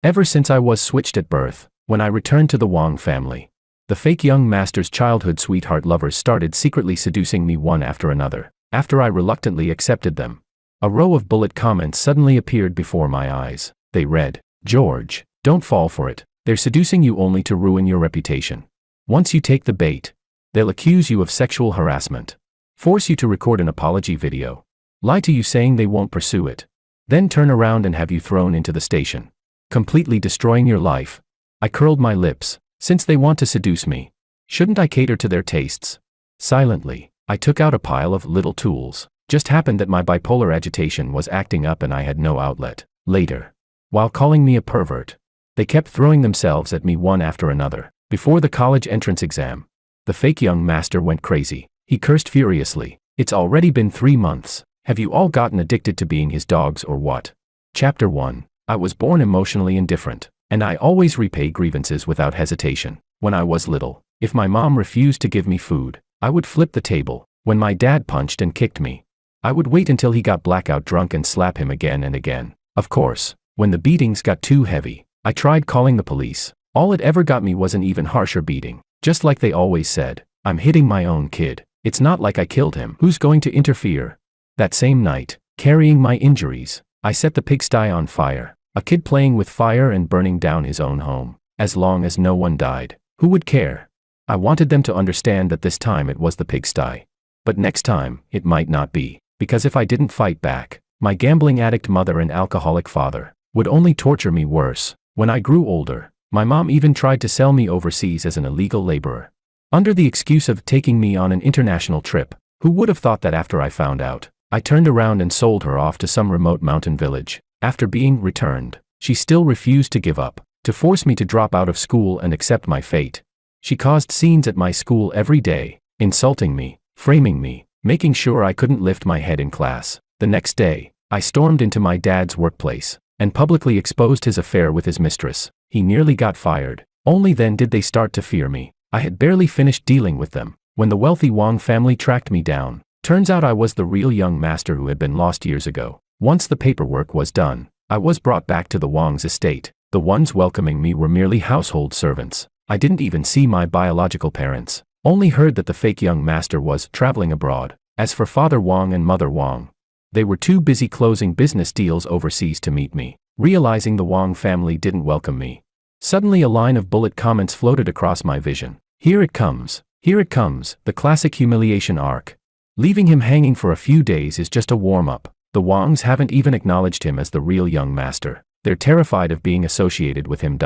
Ever since I was switched at birth, when I returned to the Wong family, the fake young master's childhood sweetheart lovers started secretly seducing me one after another. After I reluctantly accepted them, a row of bullet comments suddenly appeared before my eyes. They read, "George, don't fall for it. They're seducing you only to ruin your reputation. Once you take the bait, they'll accuse you of sexual harassment, force you to record an apology video, lie to you saying they won't pursue it, then turn around and have you thrown into the station, completely destroying your life." I curled my lips. Since they want to seduce me, shouldn't I cater to their tastes? Silently, I took out a pile of little tools. Just happened that my bipolar agitation was acting up and I had no outlet. Later, while calling me a pervert, they kept throwing themselves at me one after another. Before the college entrance exam, the fake young master went crazy. He cursed furiously. "It's already been 3 months. Have you all gotten addicted to being his dogs or what?" Chapter 1. I was born emotionally indifferent, and I always repay grievances without hesitation. When I was little, if my mom refused to give me food, I would flip the table. When my dad punched and kicked me, I would wait until he got blackout drunk and slap him again and again. Of course, when the beatings got too heavy, I tried calling the police. All it ever got me was an even harsher beating. Just like they always said, "I'm hitting my own kid. It's not like I killed him. Who's going to interfere?" That same night, carrying my injuries, I set the pigsty on fire. A kid playing with fire and burning down his own home. As long as no one died, who would care? I wanted them to understand that this time it was the pigsty. But next time, it might not be, because if I didn't fight back, my gambling addict mother and alcoholic father would only torture me worse. When I grew older, my mom even tried to sell me overseas as an illegal laborer, under the excuse of taking me on an international trip. Who would have thought that after I found out, I turned around and sold her off to some remote mountain village. After being returned, she still refused to give up, to force me to drop out of school and accept my fate. She caused scenes at my school every day, insulting me, framing me, making sure I couldn't lift my head in class. The next day, I stormed into my dad's workplace and publicly exposed his affair with his mistress. He nearly got fired. Only then did they start to fear me. I had barely finished dealing with them when the wealthy Wong family tracked me down. Turns out I was the real young master who had been lost years ago. Once the paperwork was done, I was brought back to the Wong's estate. The ones welcoming me were merely household servants. I didn't even see my biological parents, only heard that the fake young master was traveling abroad. As for Father Wong and Mother Wong, they were too busy closing business deals overseas to meet me. Realizing the Wong family didn't welcome me, suddenly a line of bullet comments floated across my vision. Here it comes, the classic humiliation arc. Leaving him hanging for a few days is just a warm-up. The Wongs haven't even acknowledged him as the real young master. They're terrified of being associated with him.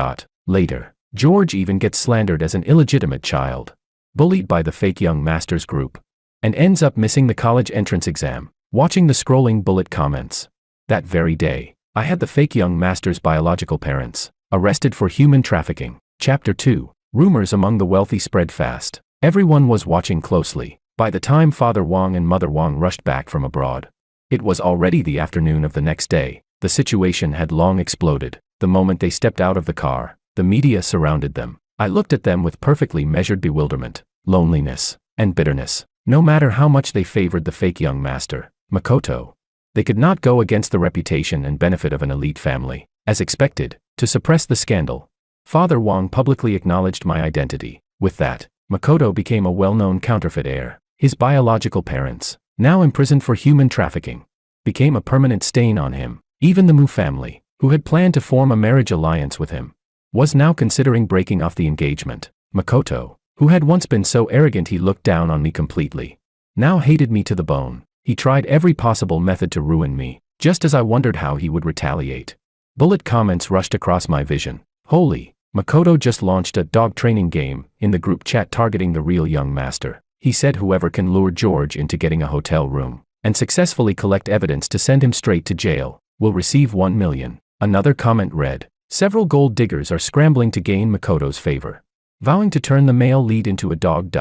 Later, George even gets slandered as an illegitimate child, bullied by the fake young master's group, and ends up missing the college entrance exam. Watching the scrolling bullet comments, that very day, I had the fake young master's biological parents arrested for human trafficking. Chapter 2. Rumors among the wealthy spread fast. Everyone was watching closely. By the time Father Wong and Mother Wong rushed back from abroad, it was already the afternoon of the next day. The situation had long exploded. The moment they stepped out of the car, the media surrounded them. I looked at them with perfectly measured bewilderment, loneliness, and bitterness. No matter how much they favored the fake young master, Makoto, they could not go against the reputation and benefit of an elite family. As expected, to suppress the scandal, Father Wong publicly acknowledged my identity. With that, Makoto became a well-known counterfeit heir. His biological parents, now imprisoned for human trafficking, became a permanent stain on him. Even the Mu family, who had planned to form a marriage alliance with him, was now considering breaking off the engagement. Makoto, who had once been so arrogant he looked down on me completely, now hated me to the bone. He tried every possible method to ruin me, just as I wondered how he would retaliate. Bullet comments rushed across my vision. Holy, Makoto just launched a dog training game in the group chat targeting the real young master. He said whoever can lure George into getting a hotel room and successfully collect evidence to send him straight to jail will receive 1 million. Another comment read, several gold diggers are scrambling to gain Makoto's favor, vowing to turn the male lead into a dog.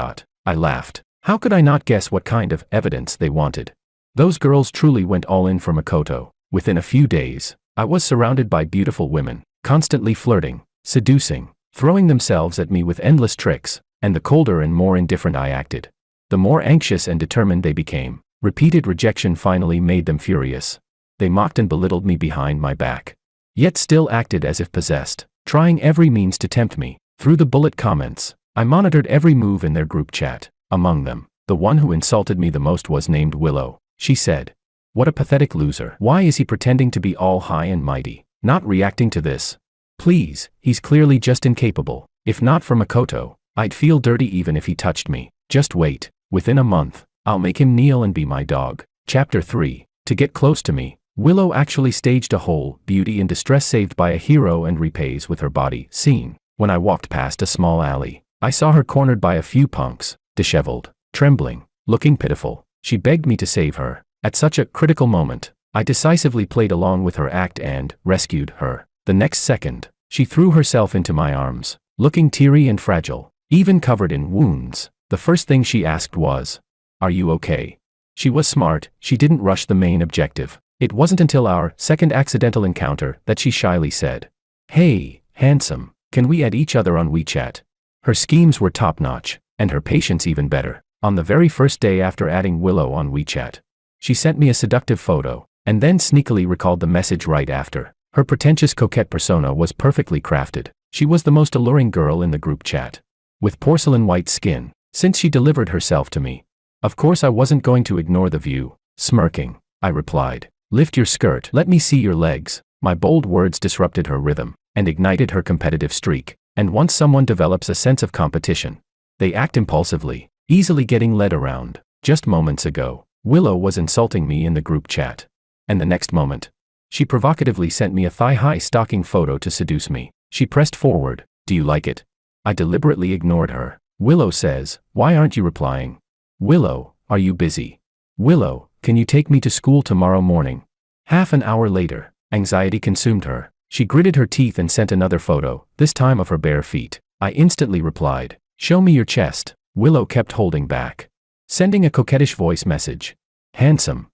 I laughed. How could I not guess what kind of evidence they wanted? Those girls truly went all in for Makoto. Within a few days, I was surrounded by beautiful women, constantly flirting, seducing, throwing themselves at me with endless tricks, and the colder and more indifferent I acted, the more anxious and determined they became. Repeated rejection finally made them furious. They mocked and belittled me behind my back, yet still acted as if possessed, trying every means to tempt me. Through the bullet comments, I monitored every move in their group chat. Among them, the one who insulted me the most was named Willow. She said, "What a pathetic loser. Why is he pretending to be all high and mighty, not reacting to this? Please, he's clearly just incapable. If not for Makoto, I'd feel dirty even if he touched me. Just wait. Within a month, I'll make him kneel and be my dog." Chapter 3. To get close to me, Willow actually staged a whole beauty in distress saved by a hero and repays with her body scene. When I walked past a small alley, I saw her cornered by a few punks, disheveled, trembling, looking pitiful. She begged me to save her. At such a critical moment, I decisively played along with her act and rescued her. The next second, she threw herself into my arms, looking teary and fragile, even covered in wounds. The first thing she asked was, "Are you okay?" She was smart, she didn't rush the main objective. It wasn't until our second accidental encounter that she shyly said, "Hey, handsome, can we add each other on WeChat?" Her schemes were top-notch, and her patience even better. On the very first day after adding Willow on WeChat, she sent me a seductive photo, and then sneakily recalled the message right after. Her pretentious coquette persona was perfectly crafted. She was the most alluring girl in the group chat, with porcelain white skin, since she delivered herself to me. Of course I wasn't going to ignore the view. Smirking, I replied, "Lift your skirt, let me see your legs." My bold words disrupted her rhythm, and ignited her competitive streak. And once someone develops a sense of competition, they act impulsively, easily getting led around. Just moments ago, Willow was insulting me in the group chat. And the next moment, she provocatively sent me a thigh-high stocking photo to seduce me. She pressed forward. "Do you like it?" I deliberately ignored her. Willow says, "Why aren't you replying?" "Willow, are you busy?" "Willow, can you take me to school tomorrow morning?" Half an hour later, anxiety consumed her. She gritted her teeth and sent another photo, this time of her bare feet. I instantly replied, "Show me your chest." Willow kept holding back, sending a coquettish voice message. "Handsome,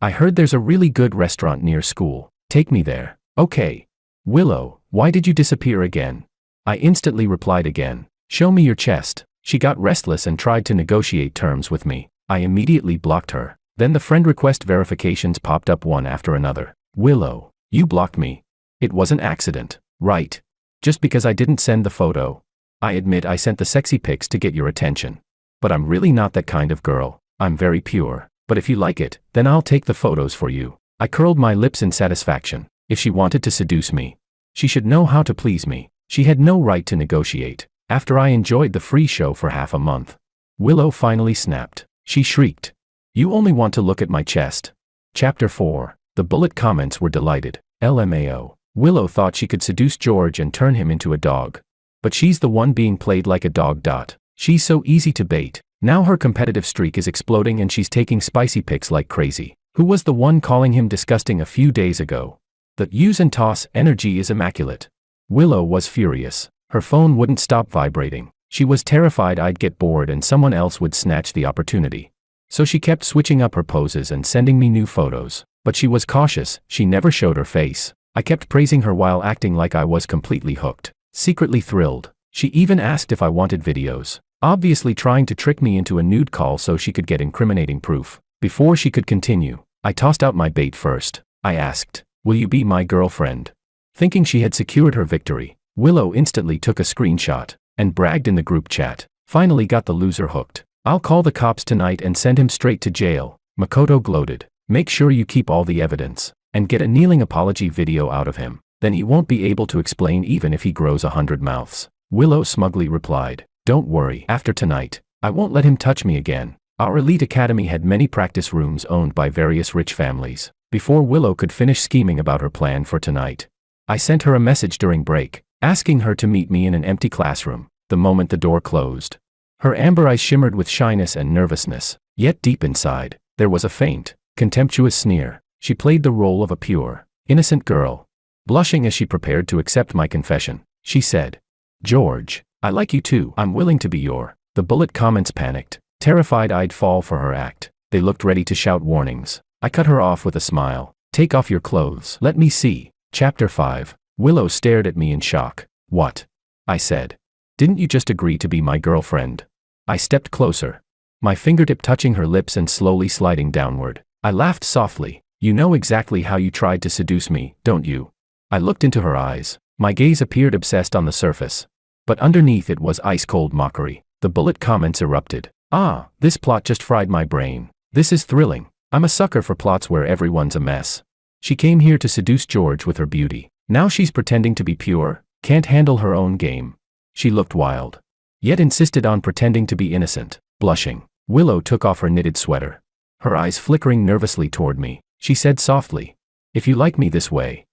I heard there's a really good restaurant near school. Take me there." "Okay." "Willow, why did you disappear again?" I instantly replied again, "Show me your chest." She got restless and tried to negotiate terms with me. I immediately blocked her. Then the friend request verifications popped up one after another. "Willow, you blocked me. It was an accident, right? Just because I didn't send the photo. I admit I sent the sexy pics to get your attention. But I'm really not that kind of girl. I'm very pure. But if you like it, then I'll take the photos for you." I curled my lips in satisfaction. If she wanted to seduce me, she should know how to please me. She had no right to negotiate. After I enjoyed the free show for half a month, Willow finally snapped. She shrieked, "You only want to look at my chest." Chapter 4. The bullet comments were delighted. LMAO. Willow thought she could seduce George and turn him into a dog. But she's the one being played like a dog. She's so easy to bait. Now her competitive streak is exploding and she's taking spicy pics like crazy. Who was the one calling him disgusting a few days ago? The use and toss energy is immaculate. Willow was furious. Her phone wouldn't stop vibrating. She was terrified I'd get bored and someone else would snatch the opportunity. So she kept switching up her poses and sending me new photos. But she was cautious, she never showed her face. I kept praising her while acting like I was completely hooked. Secretly thrilled. She even asked if I wanted videos, obviously trying to trick me into a nude call so she could get incriminating proof. Before she could continue, I tossed out my bait first. I asked, "Will you be my girlfriend?" Thinking she had secured her victory, Willow instantly took a screenshot and bragged in the group chat. Finally got the loser hooked. "I'll call the cops tonight and send him straight to jail." Makoto gloated. "Make sure you keep all the evidence and get a kneeling apology video out of him. Then he won't be able to explain even if he grows 100 mouths." Willow smugly replied, "Don't worry, after tonight, I won't let him touch me again." Our elite academy had many practice rooms owned by various rich families. Before Willow could finish scheming about her plan for tonight, I sent her a message during break, asking her to meet me in an empty classroom. The moment the door closed, her amber eyes shimmered with shyness and nervousness, yet deep inside, there was a faint, contemptuous sneer. She played the role of a pure, innocent girl. Blushing as she prepared to accept my confession, she said, "George, I like you too. I'm willing to be your." The bullet comments panicked, terrified I'd fall for her act. They looked ready to shout warnings. I cut her off with a smile. "Take off your clothes. Let me see." Chapter 5. Willow stared at me in shock. "What?" I said. "Didn't you just agree to be my girlfriend?" I stepped closer, my fingertip touching her lips and slowly sliding downward. I laughed softly. "You know exactly how you tried to seduce me, don't you?" I looked into her eyes. My gaze appeared obsessed on the surface. But underneath it was ice-cold mockery. The bullet comments erupted. Ah, this plot just fried my brain. This is thrilling. I'm a sucker for plots where everyone's a mess. She came here to seduce George with her beauty. Now she's pretending to be pure, can't handle her own game. She looked wild, yet insisted on pretending to be innocent. Blushing, Willow took off her knitted sweater. Her eyes flickering nervously toward me, she said softly, "If you like me this way,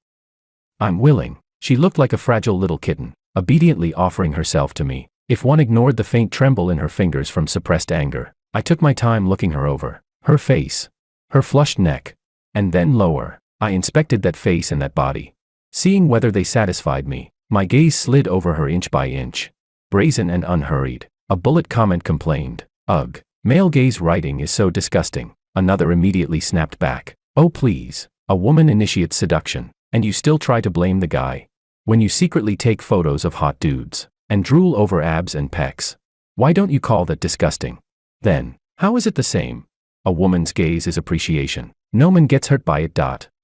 I'm willing." She looked like a fragile little kitten, obediently offering herself to me. If one ignored the faint tremble in her fingers from suppressed anger, I took my time looking her over. Her face, her flushed neck, and then lower. I inspected that face and that body. Seeing whether they satisfied me, my gaze slid over her inch by inch. Brazen and unhurried. A bullet comment complained, "Ugh, male gaze writing is so disgusting." Another immediately snapped back, "Oh please, a woman initiates seduction, and you still try to blame the guy. When you secretly take photos of hot dudes, and drool over abs and pecs. Why don't you call that disgusting? Then, how is it the same? A woman's gaze is appreciation. No man gets hurt by it.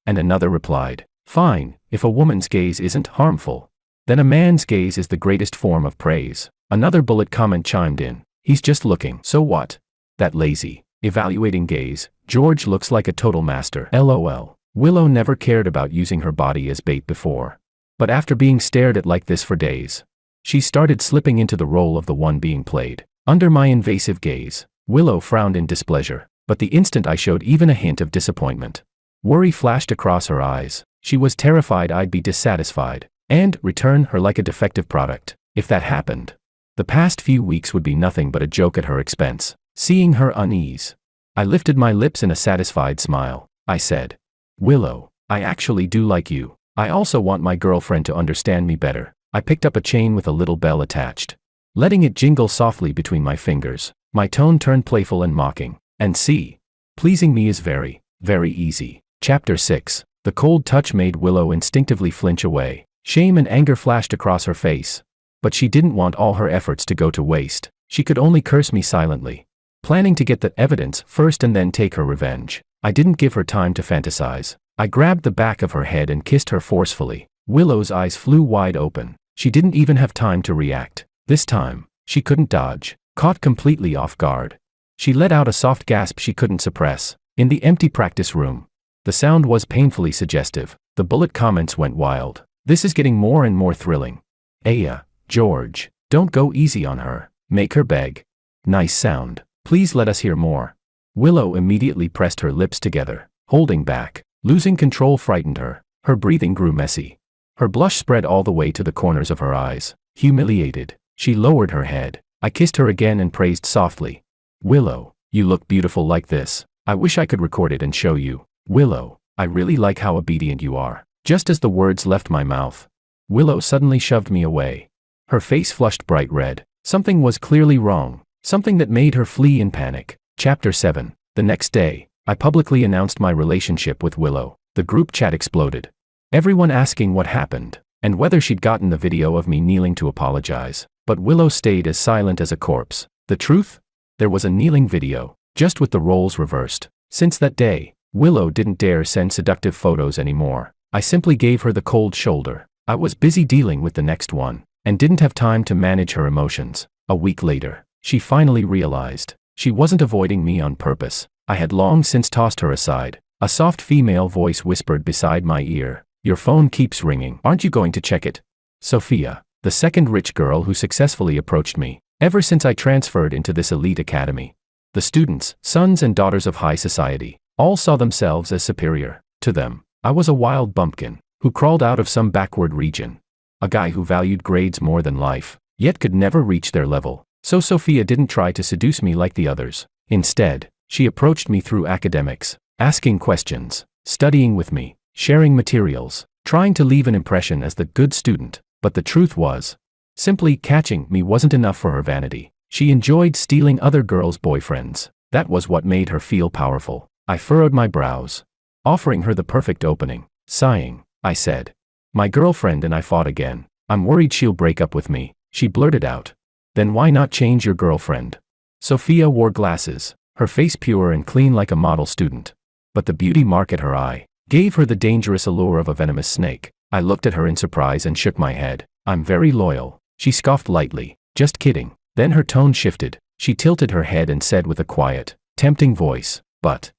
And another replied, "Fine, if a woman's gaze isn't harmful, then a man's gaze is the greatest form of praise." Another bullet comment chimed in, "He's just looking, so what? That lazy, evaluating gaze, George looks like a total master. LOL. Willow never cared about using her body as bait before. But after being stared at like this for days, she started slipping into the role of the one being played. Under my invasive gaze, Willow frowned in displeasure, but the instant I showed even a hint of disappointment, worry flashed across her eyes. She was terrified I'd be dissatisfied, and return her like a defective product. If that happened, the past few weeks would be nothing but a joke at her expense. Seeing her unease, I lifted my lips in a satisfied smile. I said, "Willow, I actually do like you. I also want my girlfriend to understand me better." I picked up a chain with a little bell attached. Letting it jingle softly between my fingers, my tone turned playful and mocking. "And see, pleasing me is very, very easy." Chapter 6. The cold touch made Willow instinctively flinch away. Shame and anger flashed across her face. But she didn't want all her efforts to go to waste. She could only curse me silently, planning to get the evidence first and then take her revenge. I didn't give her time to fantasize. I grabbed the back of her head and kissed her forcefully. Willow's eyes flew wide open. She didn't even have time to react. This time, she couldn't dodge. Caught completely off guard, she let out a soft gasp she couldn't suppress. In the empty practice room, the sound was painfully suggestive. The bullet comments went wild. "This is getting more and more thrilling. Aya, George, don't go easy on her. Make her beg. Nice sound. Please let us hear more." Willow immediately pressed her lips together, holding back. Losing control frightened her. Her breathing grew messy. Her blush spread all the way to the corners of her eyes. Humiliated, she lowered her head. I kissed her again and praised softly. "Willow, you look beautiful like this. I wish I could record it and show you. Willow, I really like how obedient you are." Just as the words left my mouth, Willow suddenly shoved me away. Her face flushed bright red. Something was clearly wrong, something that made her flee in panic. Chapter 7. The next day, I publicly announced my relationship with Willow. The group chat exploded. Everyone asking what happened, and whether she'd gotten the video of me kneeling to apologize. But Willow stayed as silent as a corpse. The truth? There was a kneeling video, just with the roles reversed. Since that day, Willow didn't dare send seductive photos anymore. I simply gave her the cold shoulder. I was busy dealing with the next one, and didn't have time to manage her emotions. A week later, she finally realized. She wasn't avoiding me on purpose. I had long since tossed her aside. A soft female voice whispered beside my ear, "Your phone keeps ringing. Aren't you going to check it?" Sophia, the second rich girl who successfully approached me, ever since I transferred into this elite academy. The students, sons and daughters of high society, all saw themselves as superior. To them, I was a wild bumpkin, who crawled out of some backward region. A guy who valued grades more than life, yet could never reach their level. So Sophia didn't try to seduce me like the others. Instead, she approached me through academics, asking questions, studying with me, sharing materials, trying to leave an impression as the good student. But the truth was, simply catching me wasn't enough for her vanity. She enjoyed stealing other girls' boyfriends. That was what made her feel powerful. I furrowed my brows, offering her the perfect opening. Sighing, I said, "My girlfriend and I fought again. I'm worried she'll break up with me." She blurted out, "Then why not change your girlfriend?" Sophia wore glasses, her face pure and clean like a model student. But the beauty mark at her eye gave her the dangerous allure of a venomous snake. I looked at her in surprise and shook my head. I'm very loyal. She scoffed lightly. Just kidding. Then her tone shifted. She tilted her head and said with a quiet, tempting voice, but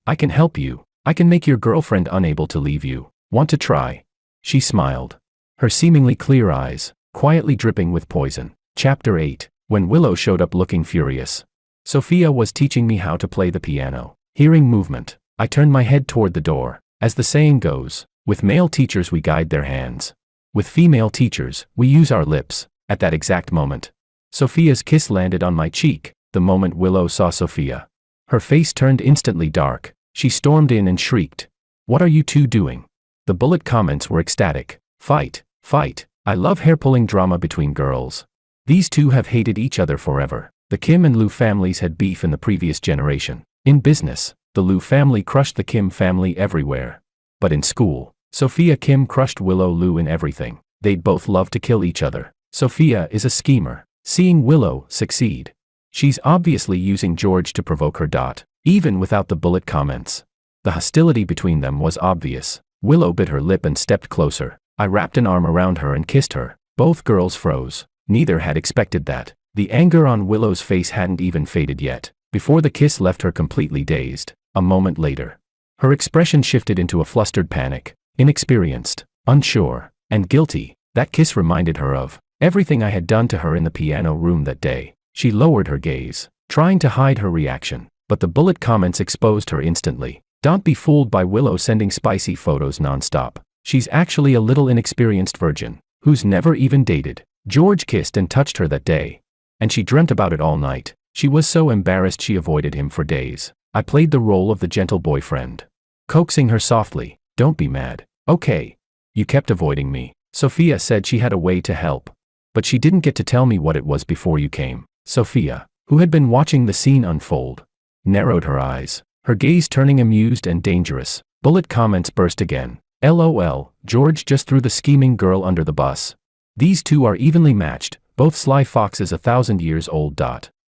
I can help you. I can make your girlfriend unable to leave you. Want to try? She smiled. Her seemingly clear eyes, quietly dripping with poison. Chapter 8. When Willow showed up looking furious. Sophia was teaching me how to play the piano. Hearing movement, I turned my head toward the door. As the saying goes, with male teachers we guide their hands. With female teachers, we use our lips. At that exact moment, Sophia's kiss landed on my cheek. The moment Willow saw Sophia, her face turned instantly dark. She stormed in and shrieked, "What are you two doing?" The bullet comments were ecstatic. Fight, fight. I love hair-pulling drama between girls. These two have hated each other forever. The Kim and Liu families had beef in the previous generation. In business, the Liu family crushed the Kim family everywhere. But in school, Sophia Kim crushed Willow Liu in everything. They'd both love to kill each other. Sophia is a schemer. Seeing Willow succeed, she's obviously using George to provoke her. Even without the bullet comments, the hostility between them was obvious. Willow bit her lip and stepped closer. I wrapped an arm around her and kissed her. Both girls froze. Neither had expected that. The anger on Willow's face hadn't even faded yet, before the kiss left her completely dazed. A moment later, her expression shifted into a flustered panic. Inexperienced, unsure, and guilty. That kiss reminded her of everything I had done to her in the piano room that day. She lowered her gaze, trying to hide her reaction, but the bullet comments exposed her instantly. Don't be fooled by Willow sending spicy photos nonstop. She's actually a little inexperienced virgin, who's never even dated. George kissed and touched her that day, and she dreamt about it all night. She was so embarrassed she avoided him for days. I played the role of the gentle boyfriend, coaxing her softly, "Don't be mad, okay? You kept avoiding me." Sophia said she had a way to help, but she didn't get to tell me what it was before you came. Sophia, who had been watching the scene unfold, narrowed her eyes, her gaze turning amused and dangerous. Bullet comments burst again. LOL, George just threw the scheming girl under the bus. These two are evenly matched, both sly foxes 1,000 years old.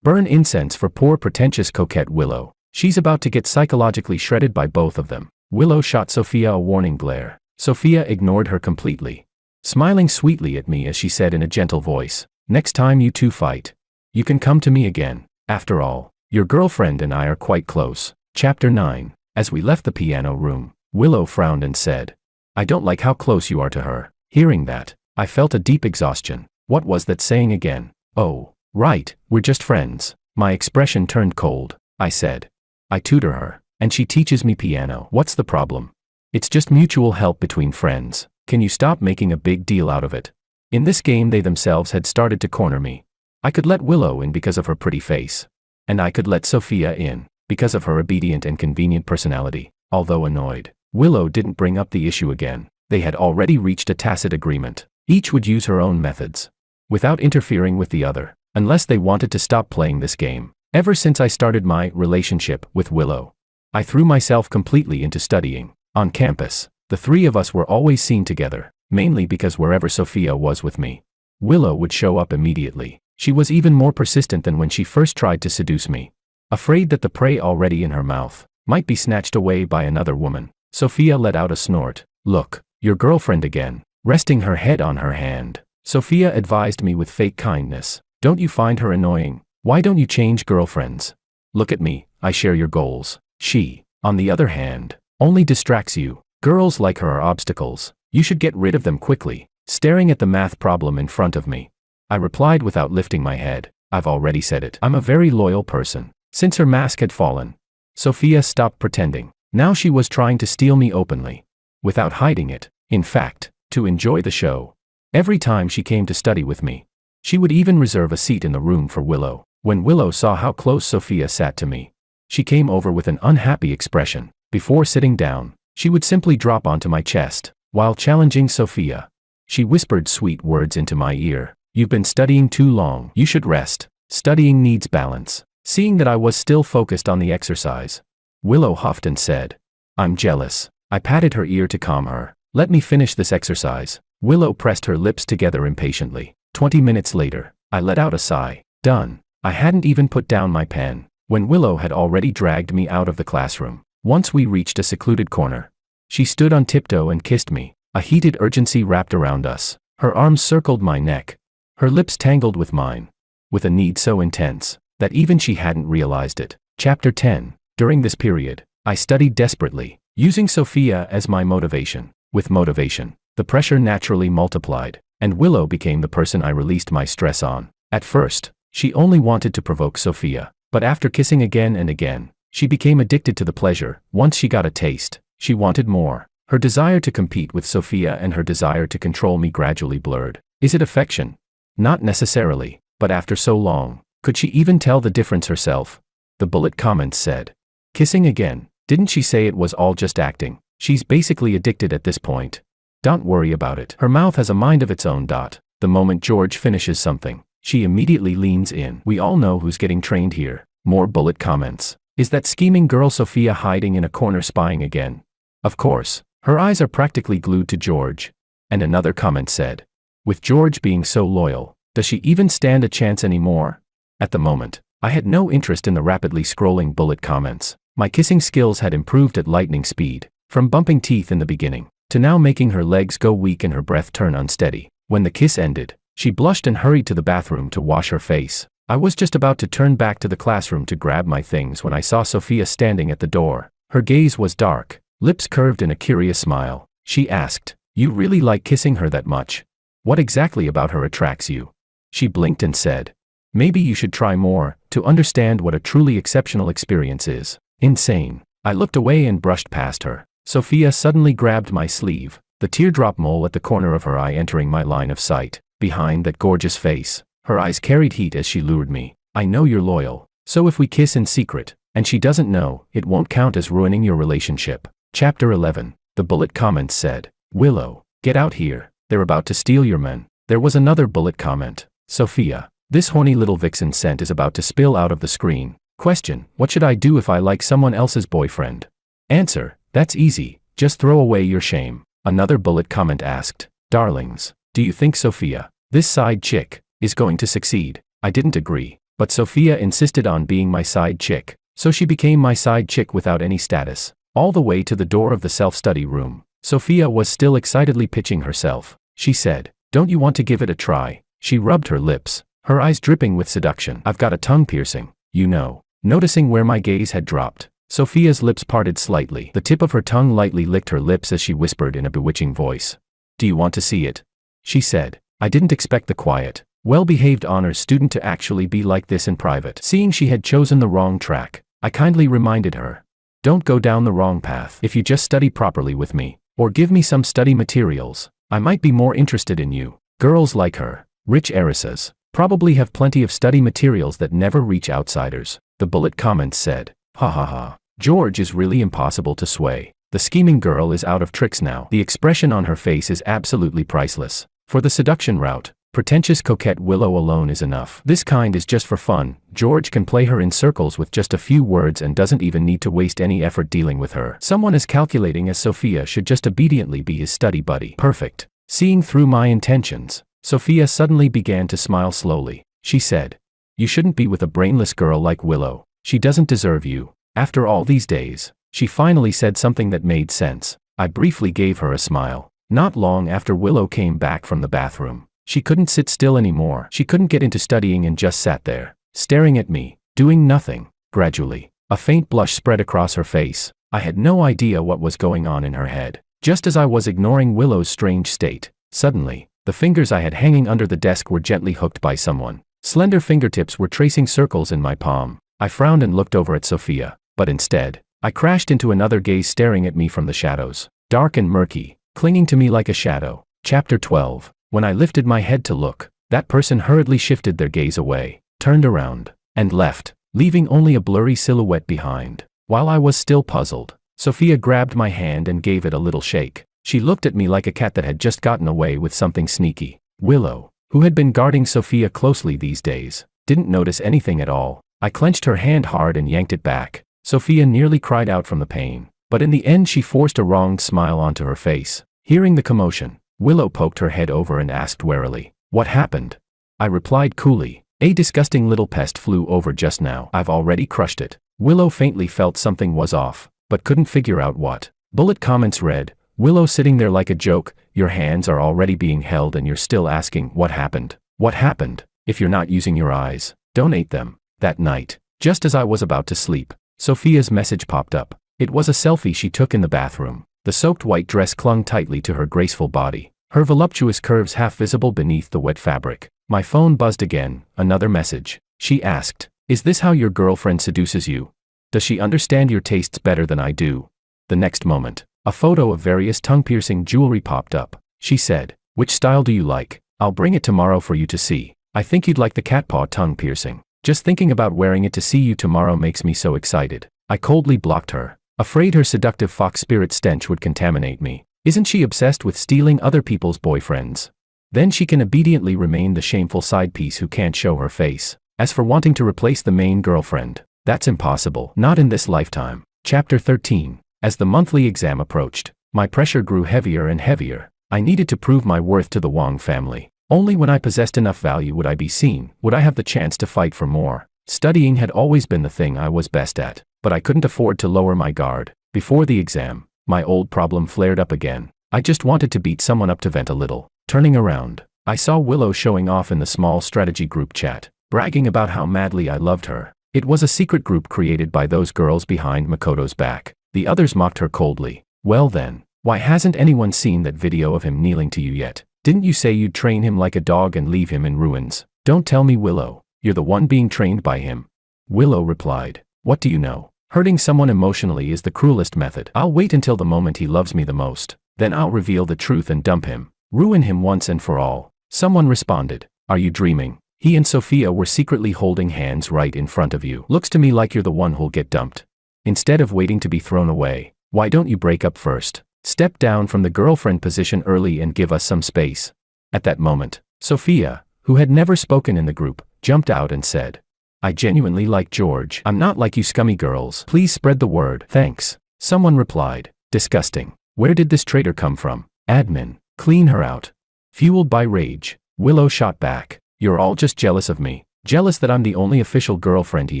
Burn incense for poor pretentious coquette Willow. She's about to get psychologically shredded by both of them. Willow shot Sophia a warning glare. Sophia ignored her completely, smiling sweetly at me as she said in a gentle voice, "Next time you two fight, you can come to me again. After all, your girlfriend and I are quite close." Chapter 9. As we left the piano room, Willow frowned and said, "I don't like how close you are to her." Hearing that, I felt a deep exhaustion. What was that saying again? Oh, right, we're just friends. My expression turned cold. I said, "I tutor her, and she teaches me piano. What's the problem? It's just mutual help between friends. Can you stop making a big deal out of it?" In this game they themselves had started to corner me. I could let Willow in because of her pretty face, and I could let Sophia in because of her obedient and convenient personality. Although annoyed, Willow didn't bring up the issue again. They had already reached a tacit agreement. Each would use her own methods, without interfering with the other, unless they wanted to stop playing this game. Ever since I started my relationship with Willow, I threw myself completely into studying. On campus, the three of us were always seen together, mainly because wherever Sophia was with me, Willow would show up immediately. She was even more persistent than when she first tried to seduce me. Afraid that the prey already in her mouth might be snatched away by another woman, Sophia let out a snort. "Look, your girlfriend again." Resting her head on her hand, Sophia advised me with fake kindness, "Don't you find her annoying? Why don't you change girlfriends? Look at me, I share your goals. She, on the other hand, only distracts you. Girls like her are obstacles. You should get rid of them quickly." Staring at the math problem in front of me, I replied without lifting my head, "I've already said it. I'm a very loyal person." Since her mask had fallen, Sophia stopped pretending. Now she was trying to steal me openly, without hiding it. In fact, to enjoy the show. Every time she came to study with me, she would even reserve a seat in the room for Willow. When Willow saw how close Sophia sat to me, she came over with an unhappy expression. Before sitting down, she would simply drop onto my chest. While challenging Sophia, she whispered sweet words into my ear. "You've been studying too long. You should rest. Studying needs balance." Seeing that I was still focused on the exercise, Willow huffed and said, "I'm jealous." I patted her ear to calm her. "Let me finish this exercise." Willow pressed her lips together impatiently. 20 minutes later, I let out a sigh. Done. I hadn't even put down my pen when Willow had already dragged me out of the classroom. Once we reached a secluded corner, she stood on tiptoe and kissed me. A heated urgency wrapped around us. Her arms circled my neck. Her lips tangled with mine. With a need so intense that even she hadn't realized it. Chapter 10. During this period, I studied desperately, using Sophia as my motivation. With motivation, the pressure naturally multiplied, and Willow became the person I released my stress on. At first, she only wanted to provoke Sophia, but after kissing again and again, she became addicted to the pleasure. Once she got a taste, she wanted more. Her desire to compete with Sophia and her desire to control me gradually blurred. Is it affection? Not necessarily, but after so long, could she even tell the difference herself? The bullet comments said. Kissing again. Didn't she say it was all just acting? She's basically addicted at this point. Don't worry about it. Her mouth has a mind of its own. The moment George finishes something, she immediately leans in. We all know who's getting trained here. More bullet comments. Is that scheming girl Sophia hiding in a corner spying again? Of course. Her eyes are practically glued to George. And another comment said. With George being so loyal, does she even stand a chance anymore? At the moment, I had no interest in the rapidly scrolling bullet comments. My kissing skills had improved at lightning speed, from bumping teeth in the beginning, to now making her legs go weak and her breath turn unsteady. When the kiss ended, she blushed and hurried to the bathroom to wash her face. I was just about to turn back to the classroom to grab my things when I saw Sophia standing at the door. Her gaze was dark, lips curved in a curious smile. She asked, "You really like kissing her that much? What exactly about her attracts you?" She blinked and said, "Maybe you should try more, to understand what a truly exceptional experience is." Insane. I looked away and brushed past her. Sophia suddenly grabbed my sleeve, the teardrop mole at the corner of her eye entering my line of sight. Behind that gorgeous face, her eyes carried heat as she lured me. "I know you're loyal, so if we kiss in secret, and she doesn't know, it won't count as ruining your relationship." Chapter 11. The bullet comments said. Willow, get out here. They're about to steal your men. There was another bullet comment. Sophia, this horny little vixen scent is about to spill out of the screen. Question, what should I do if I like someone else's boyfriend? Answer, that's easy, just throw away your shame. Another bullet comment asked. Darlings, do you think Sophia, this side chick, is going to succeed? I didn't agree, but Sophia insisted on being my side chick, so she became my side chick without any status. All the way to the door of the self-study room, Sophia was still excitedly pitching herself. She said, "Don't you want to give it a try?" She rubbed her lips, her eyes dripping with seduction. "I've got a tongue piercing, you know." Noticing where my gaze had dropped, Sophia's lips parted slightly. The tip of her tongue lightly licked her lips as she whispered in a bewitching voice. "Do you want to see it?" she said. I didn't expect the quiet, well-behaved honors student to actually be like this in private. Seeing she had chosen the wrong track, I kindly reminded her, "Don't go down the wrong path. If you just study properly with me, or give me some study materials, I might be more interested in you." Girls like her, rich heiresses, probably have plenty of study materials that never reach outsiders. The bullet comments said. Ha ha ha. George is really impossible to sway. The scheming girl is out of tricks now. The expression on her face is absolutely priceless. For the seduction route, pretentious coquette Willow alone is enough. This kind is just for fun. George can play her in circles with just a few words and doesn't even need to waste any effort dealing with her. Someone as calculating as Sophia should just obediently be his study buddy. Perfect. Seeing through my intentions, Sophia suddenly began to smile slowly. She said, "You shouldn't be with a brainless girl like Willow. She doesn't deserve you." After all these days, she finally said something that made sense. I briefly gave her a smile. Not long after Willow came back from the bathroom, she couldn't sit still anymore. She couldn't get into studying and just sat there, staring at me, doing nothing. Gradually, a faint blush spread across her face. I had no idea what was going on in her head. Just as I was ignoring Willow's strange state, suddenly, the fingers I had hanging under the desk were gently hooked by someone. Slender fingertips were tracing circles in my palm. I frowned and looked over at Sophia, but instead, I crashed into another gaze staring at me from the shadows, dark and murky, clinging to me like a shadow. Chapter 12. When I lifted my head to look, that person hurriedly shifted their gaze away, turned around, and left, leaving only a blurry silhouette behind. While I was still puzzled, Sophia grabbed my hand and gave it a little shake. She looked at me like a cat that had just gotten away with something sneaky. Willow, who had been guarding Sophia closely these days, didn't notice anything at all. I clenched her hand hard and yanked it back. Sophia nearly cried out from the pain, but in the end she forced a wronged smile onto her face. Hearing the commotion, Willow poked her head over and asked warily, "What happened?" I replied coolly, "A disgusting little pest flew over just now. I've already crushed it." Willow faintly felt something was off, but couldn't figure out what. Bullet comments read, Willow sitting there like a joke, Your hands are already being held and you're still asking, what happened? What happened? If you're not using your eyes, donate them. That night, just as I was about to sleep, Sophia's message popped up. It was a selfie she took in the bathroom. The soaked white dress clung tightly to her graceful body, her voluptuous curves half visible beneath the wet fabric. My phone buzzed again, another message. She asked, "Is this how your girlfriend seduces you? Does she understand your tastes better than I do?" The next moment, a photo of various tongue-piercing jewelry popped up. She said, "Which style do you like? I'll bring it tomorrow for you to see. I think you'd like the cat paw tongue piercing. Just thinking about wearing it to see you tomorrow makes me so excited." I coldly blocked her, afraid her seductive fox spirit stench would contaminate me. Isn't she obsessed with stealing other people's boyfriends? Then she can obediently remain the shameful side piece who can't show her face. As for wanting to replace the main girlfriend, that's impossible, not in this lifetime. Chapter 13. As the monthly exam approached, my pressure grew heavier and heavier. I needed to prove my worth to the Wang family. Only when I possessed enough value would I be seen, would I have the chance to fight for more. Studying had always been the thing I was best at, but I couldn't afford to lower my guard. Before the exam, my old problem flared up again. I just wanted to beat someone up to vent a little. Turning around, I saw Willow showing off in the small strategy group chat, bragging about how madly I loved her. It was a secret group created by those girls behind Makoto's back. The others mocked her coldly. Well then, why hasn't anyone seen that video of him kneeling to you yet? Didn't you say you'd train him like a dog and leave him in ruins? Don't tell me, Willow, you're the one being trained by him. Willow replied, "What do you know? Hurting someone emotionally is the cruelest method. I'll wait until the moment he loves me the most. Then I'll reveal the truth and dump him. Ruin him once and for all." Someone responded, "Are you dreaming? He and Sophia were secretly holding hands right in front of you. Looks to me like you're the one who'll get dumped. Instead of waiting to be thrown away, why don't you break up first? Step down from the girlfriend position early and give us some space." At that moment, Sophia, who had never spoken in the group, jumped out and said, "I genuinely like George. I'm not like you scummy girls. Please spread the word." "Thanks." Someone replied, "Disgusting. Where did this traitor come from? Admin, clean her out." Fueled by rage, Willow shot back, "You're all just jealous of me. Jealous that I'm the only official girlfriend he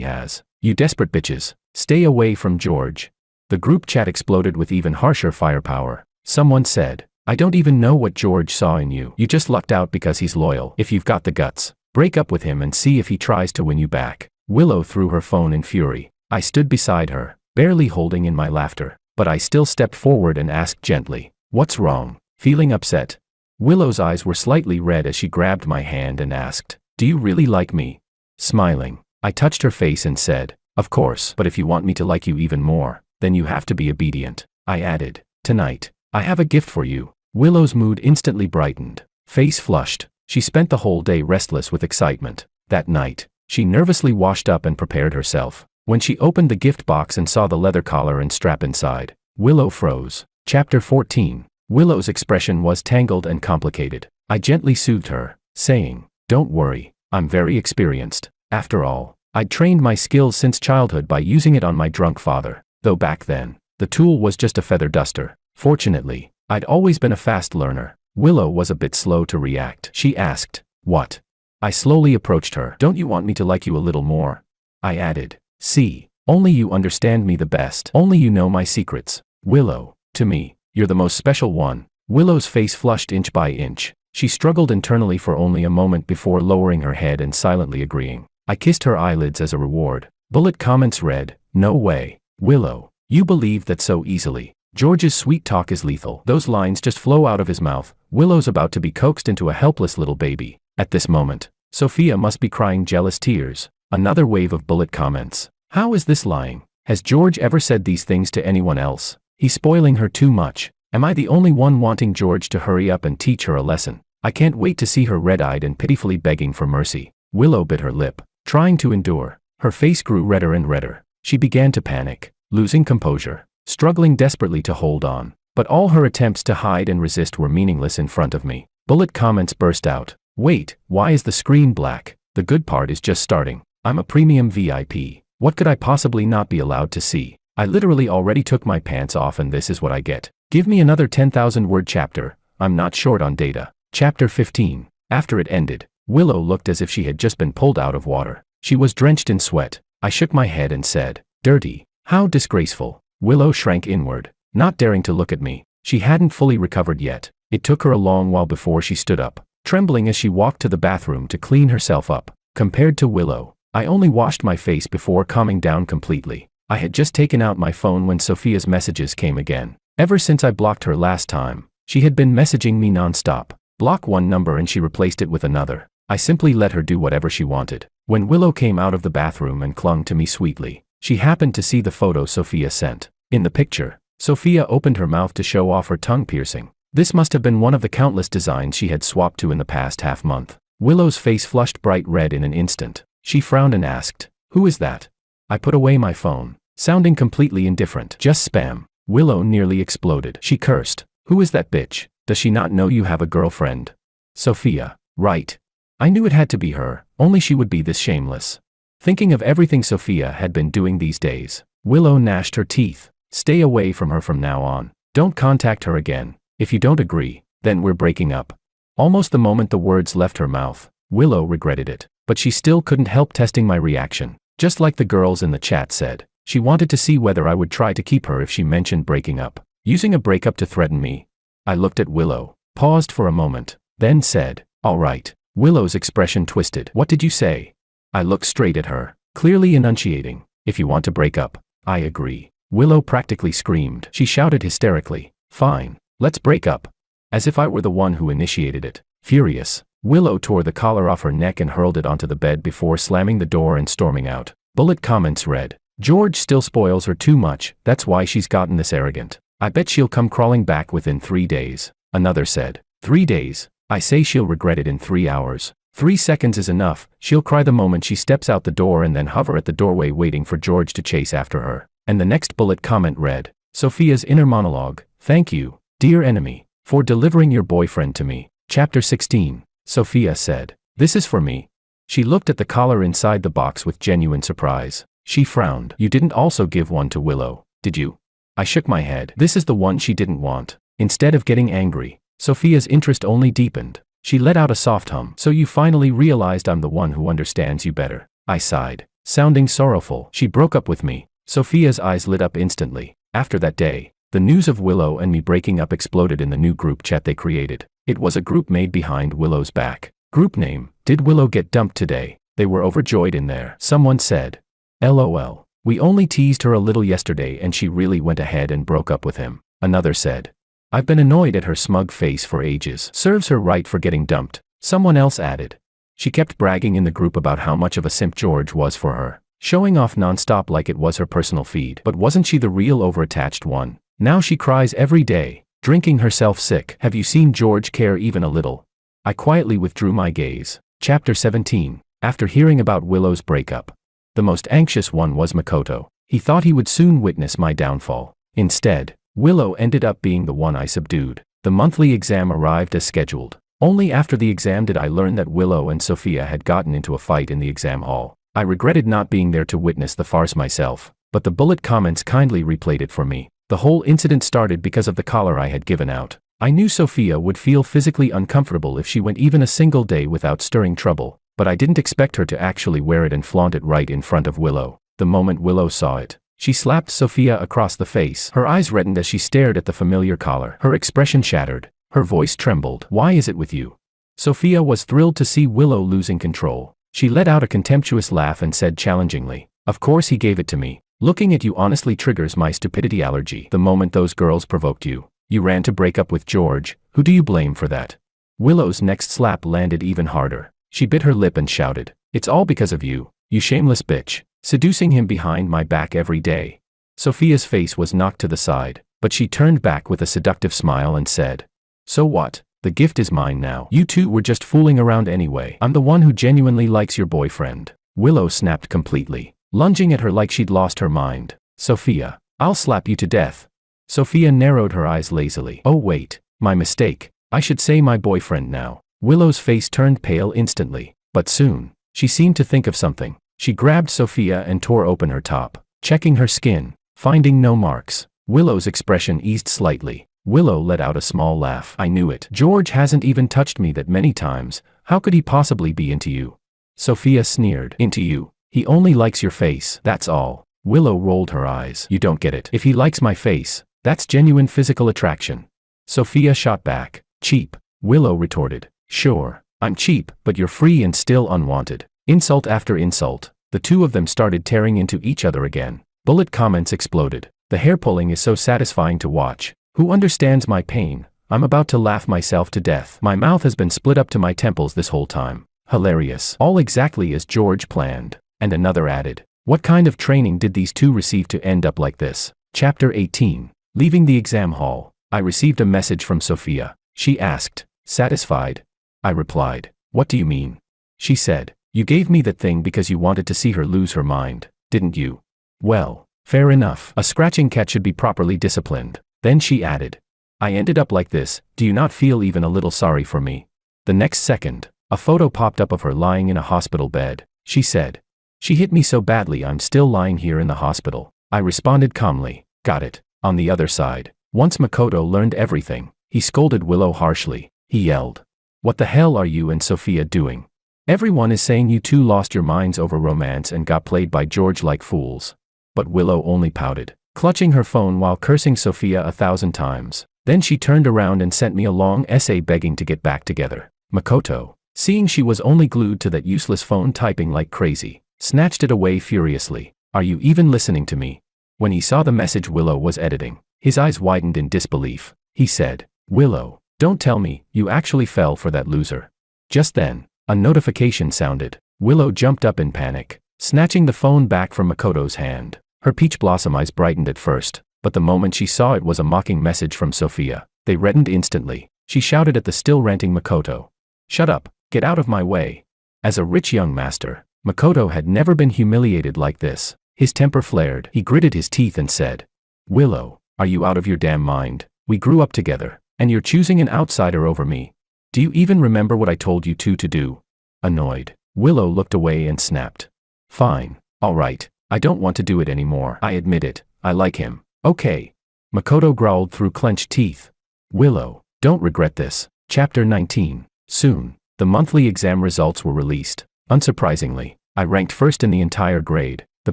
has. You desperate bitches. Stay away from George." The group chat exploded with even harsher firepower. Someone said, "I don't even know what George saw in you. You just lucked out because he's loyal. If you've got the guts, break up with him and see if he tries to win you back." Willow threw her phone in fury. I stood beside her, barely holding in my laughter, but I still stepped forward and asked gently, "What's wrong? Feeling upset?" Willow's eyes were slightly red as she grabbed my hand and asked, "Do you really like me?" Smiling, I touched her face and said, "Of course, but if you want me to like you even more, then you have to be obedient." I added, "Tonight, I have a gift for you." Willow's mood instantly brightened. Face flushed. She spent the whole day restless with excitement. That night, she nervously washed up and prepared herself. When she opened the gift box and saw the leather collar and strap inside, Willow froze. Chapter 14. Willow's expression was tangled and complicated. I gently soothed her, saying, "Don't worry, I'm very experienced. After all, I'd trained my skills since childhood by using it on my drunk father, though back then, the tool was just a feather duster. Fortunately, I'd always been a fast learner." Willow was a bit slow to react. She asked, "What?" I slowly approached her. "Don't you want me to like you a little more?" I added, "See, only you understand me the best. Only you know my secrets. Willow, to me, you're the most special one." Willow's face flushed inch by inch. She struggled internally for only a moment before lowering her head and silently agreeing. I kissed her eyelids as a reward. Bullet comments read, "No way, Willow. You believe that so easily. George's sweet talk is lethal." Those lines just flow out of his mouth. Willow's about to be coaxed into a helpless little baby. At this moment, Sophia must be crying jealous tears. Another wave of bullet comments. How is this lying? Has George ever said these things to anyone else? He's spoiling her too much. Am I the only one wanting George to hurry up and teach her a lesson? I can't wait to see her red-eyed and pitifully begging for mercy. Willow bit her lip, trying to endure. Her face grew redder and redder. She began to panic, losing composure, struggling desperately to hold on. But all her attempts to hide and resist were meaningless in front of me. Bullet comments burst out. "Wait, why is the screen black? The good part is just starting. I'm a premium VIP. What could I possibly not be allowed to see? I literally already took my pants off and this is what I get. Give me another 10,000 word chapter. I'm not short on data." Chapter 15. After it ended, Willow looked as if she had just been pulled out of water. She was drenched in sweat. I shook my head and said, "Dirty. How disgraceful." Willow shrank inward, not daring to look at me. She hadn't fully recovered yet. It took her a long while before she stood up, trembling as she walked to the bathroom to clean herself up. Compared to Willow, I only washed my face before calming down completely. I had just taken out my phone when Sophia's messages came again. Ever since I blocked her last time, she had been messaging me non-stop. Block one number and she replaced it with another. I simply let her do whatever she wanted. When Willow came out of the bathroom and clung to me sweetly, she happened to see the photo Sophia sent. In the picture, Sophia opened her mouth to show off her tongue piercing. This must have been one of the countless designs she had swapped to in the past half-month. Willow's face flushed bright red in an instant. She frowned and asked, "Who is that?" I put away my phone, sounding completely indifferent. "Just spam." Willow nearly exploded. She cursed. "Who is that bitch? Does she not know you have a girlfriend?" Sophia. Right. I knew it had to be her, only she would be this shameless. Thinking of everything Sophia had been doing these days, Willow gnashed her teeth. "Stay away from her from now on. Don't contact her again. If you don't agree, then we're breaking up." Almost the moment the words left her mouth, Willow regretted it, but she still couldn't help testing my reaction. Just like the girls in the chat said, she wanted to see whether I would try to keep her if she mentioned breaking up, using a breakup to threaten me. I looked at Willow, paused for a moment, then said, "All right." Willow's expression twisted. "What did you say?" I looked straight at her, clearly enunciating, "If you want to break up, I agree." Willow practically screamed. She shouted hysterically, "Fine, let's break up." As if I were the one who initiated it. Furious, Willow tore the collar off her neck and hurled it onto the bed before slamming the door and storming out. Bullet comments read, "George still spoils her too much, that's why she's gotten this arrogant. I bet she'll come crawling back within 3 days. Another said, 3 days? I say she'll regret it in 3 hours. 3 seconds is enough, she'll cry the moment she steps out the door and then hover at the doorway waiting for George to chase after her." And the next bullet comment read, "Sophia's inner monologue, thank you, dear enemy, for delivering your boyfriend to me." Chapter 16. Sophia said, "This is for me." She looked at the collar inside the box with genuine surprise. She frowned. "You didn't also give one to Willow, did you?" I shook my head. This is the one she didn't want. Instead of getting angry, Sophia's interest only deepened. She let out a soft hum. "So you finally realized I'm the one who understands you better." I sighed, sounding sorrowful. "She broke up with me." Sophia's eyes lit up instantly. After that day, the news of Willow and me breaking up exploded in the new group chat they created. It was a group made behind Willow's back. Group name, "Did Willow Get Dumped Today?" They were overjoyed in there. Someone said, "LOL. We only teased her a little yesterday and she really went ahead and broke up with him." Another said, "I've been annoyed at her smug face for ages. Serves her right for getting dumped." Someone else added, "She kept bragging in the group about how much of a simp George was for her, showing off non-stop like it was her personal feed. But wasn't she the real overattached one? Now she cries every day, drinking herself sick. Have you seen George care even a little?" I quietly withdrew my gaze. Chapter 17. After hearing about Willow's breakup, the most anxious one was Makoto. He thought he would soon witness my downfall. Instead, Willow ended up being the one I subdued. The monthly exam arrived as scheduled. Only after the exam did I learn that Willow and Sophia had gotten into a fight in the exam hall. I regretted not being there to witness the farce myself, but the bullet comments kindly replayed it for me. The whole incident started because of the collar I had given out. I knew Sophia would feel physically uncomfortable if she went even a single day without stirring trouble, but I didn't expect her to actually wear it and flaunt it right in front of Willow. The moment Willow saw it, she slapped Sophia across the face. Her eyes reddened as she stared at the familiar collar. Her expression shattered. Her voice trembled. "Why is it with you?" Sophia was thrilled to see Willow losing control. She let out a contemptuous laugh and said challengingly, "Of course he gave it to me. Looking at you honestly triggers my stupidity allergy. The moment those girls provoked you, you ran to break up with George. Who do you blame for that?" Willow's next slap landed even harder. She bit her lip and shouted, "It's all because of you, you shameless bitch, seducing him behind my back every day." Sophia's face was knocked to the side, but she turned back with a seductive smile and said, "So what? The gift is mine now. You two were just fooling around anyway. I'm the one who genuinely likes your boyfriend." Willow snapped completely, lunging at her like she'd lost her mind. "Sophia, I'll slap you to death." Sophia narrowed her eyes lazily. "Oh wait, my mistake. I should say my boyfriend now." Willow's face turned pale instantly, but soon, she seemed to think of something. She grabbed Sophia and tore open her top, checking her skin, finding no marks. Willow's expression eased slightly. Willow let out a small laugh. "I knew it. George hasn't even touched me that many times. How could he possibly be into you?" Sophia sneered. "Into you? He only likes your face, that's all." Willow rolled her eyes. "You don't get it. If he likes my face, that's genuine physical attraction." Sophia shot back, Cheap, Willow retorted. Sure, I'm cheap, but you're free and still unwanted. Insult after insult, the two of them started tearing into each other again. Bullet comments exploded. The hair pulling is so satisfying to watch. Who understands my pain? I'm about to laugh myself to death. My mouth has been split up to my temples this whole time. Hilarious. All exactly as George planned. And another added, what kind of training did these two receive to end up like this? Chapter 18. Leaving the exam hall, I received a message from Sophia. She asked, satisfied? I replied, what do you mean? She said, you gave me that thing because you wanted to see her lose her mind, didn't you? Well, fair enough. A scratching cat should be properly disciplined. Then she added, I ended up like this, do you not feel even a little sorry for me? The next second, a photo popped up of her lying in a hospital bed. She said, she hit me so badly I'm still lying here in the hospital. I responded calmly, got it. On the other side, once Makoto learned everything, he scolded Willow harshly. He yelled, what the hell are you and Sophia doing? Everyone is saying you two lost your minds over romance and got played by George like fools. But Willow only pouted, clutching her phone while cursing Sophia 1,000 times. Then she turned around and sent me a long essay begging to get back together. Makoto, seeing she was only glued to that useless phone typing like crazy, snatched it away furiously. Are you even listening to me? When he saw the message Willow was editing, his eyes widened in disbelief. He said, Willow, don't tell me you actually fell for that loser. Just then, a notification sounded. Willow jumped up in panic, snatching the phone back from Makoto's hand. Her peach blossom eyes brightened at first, but the moment she saw it was a mocking message from Sophia, they reddened instantly. She shouted at the still ranting Makoto, shut up, get out of my way. As a rich young master, Makoto had never been humiliated like this. His temper flared. He gritted his teeth and said, Willow, are you out of your damn mind? We grew up together, and you're choosing an outsider over me. Do you even remember what I told you two to do? Annoyed, Willow looked away and snapped. Fine, all right, I don't want to do it anymore. I admit it, I like him. Okay. Makoto growled through clenched teeth. Willow, don't regret this. Chapter 19. Soon, the monthly exam results were released. Unsurprisingly, I ranked first in the entire grade. The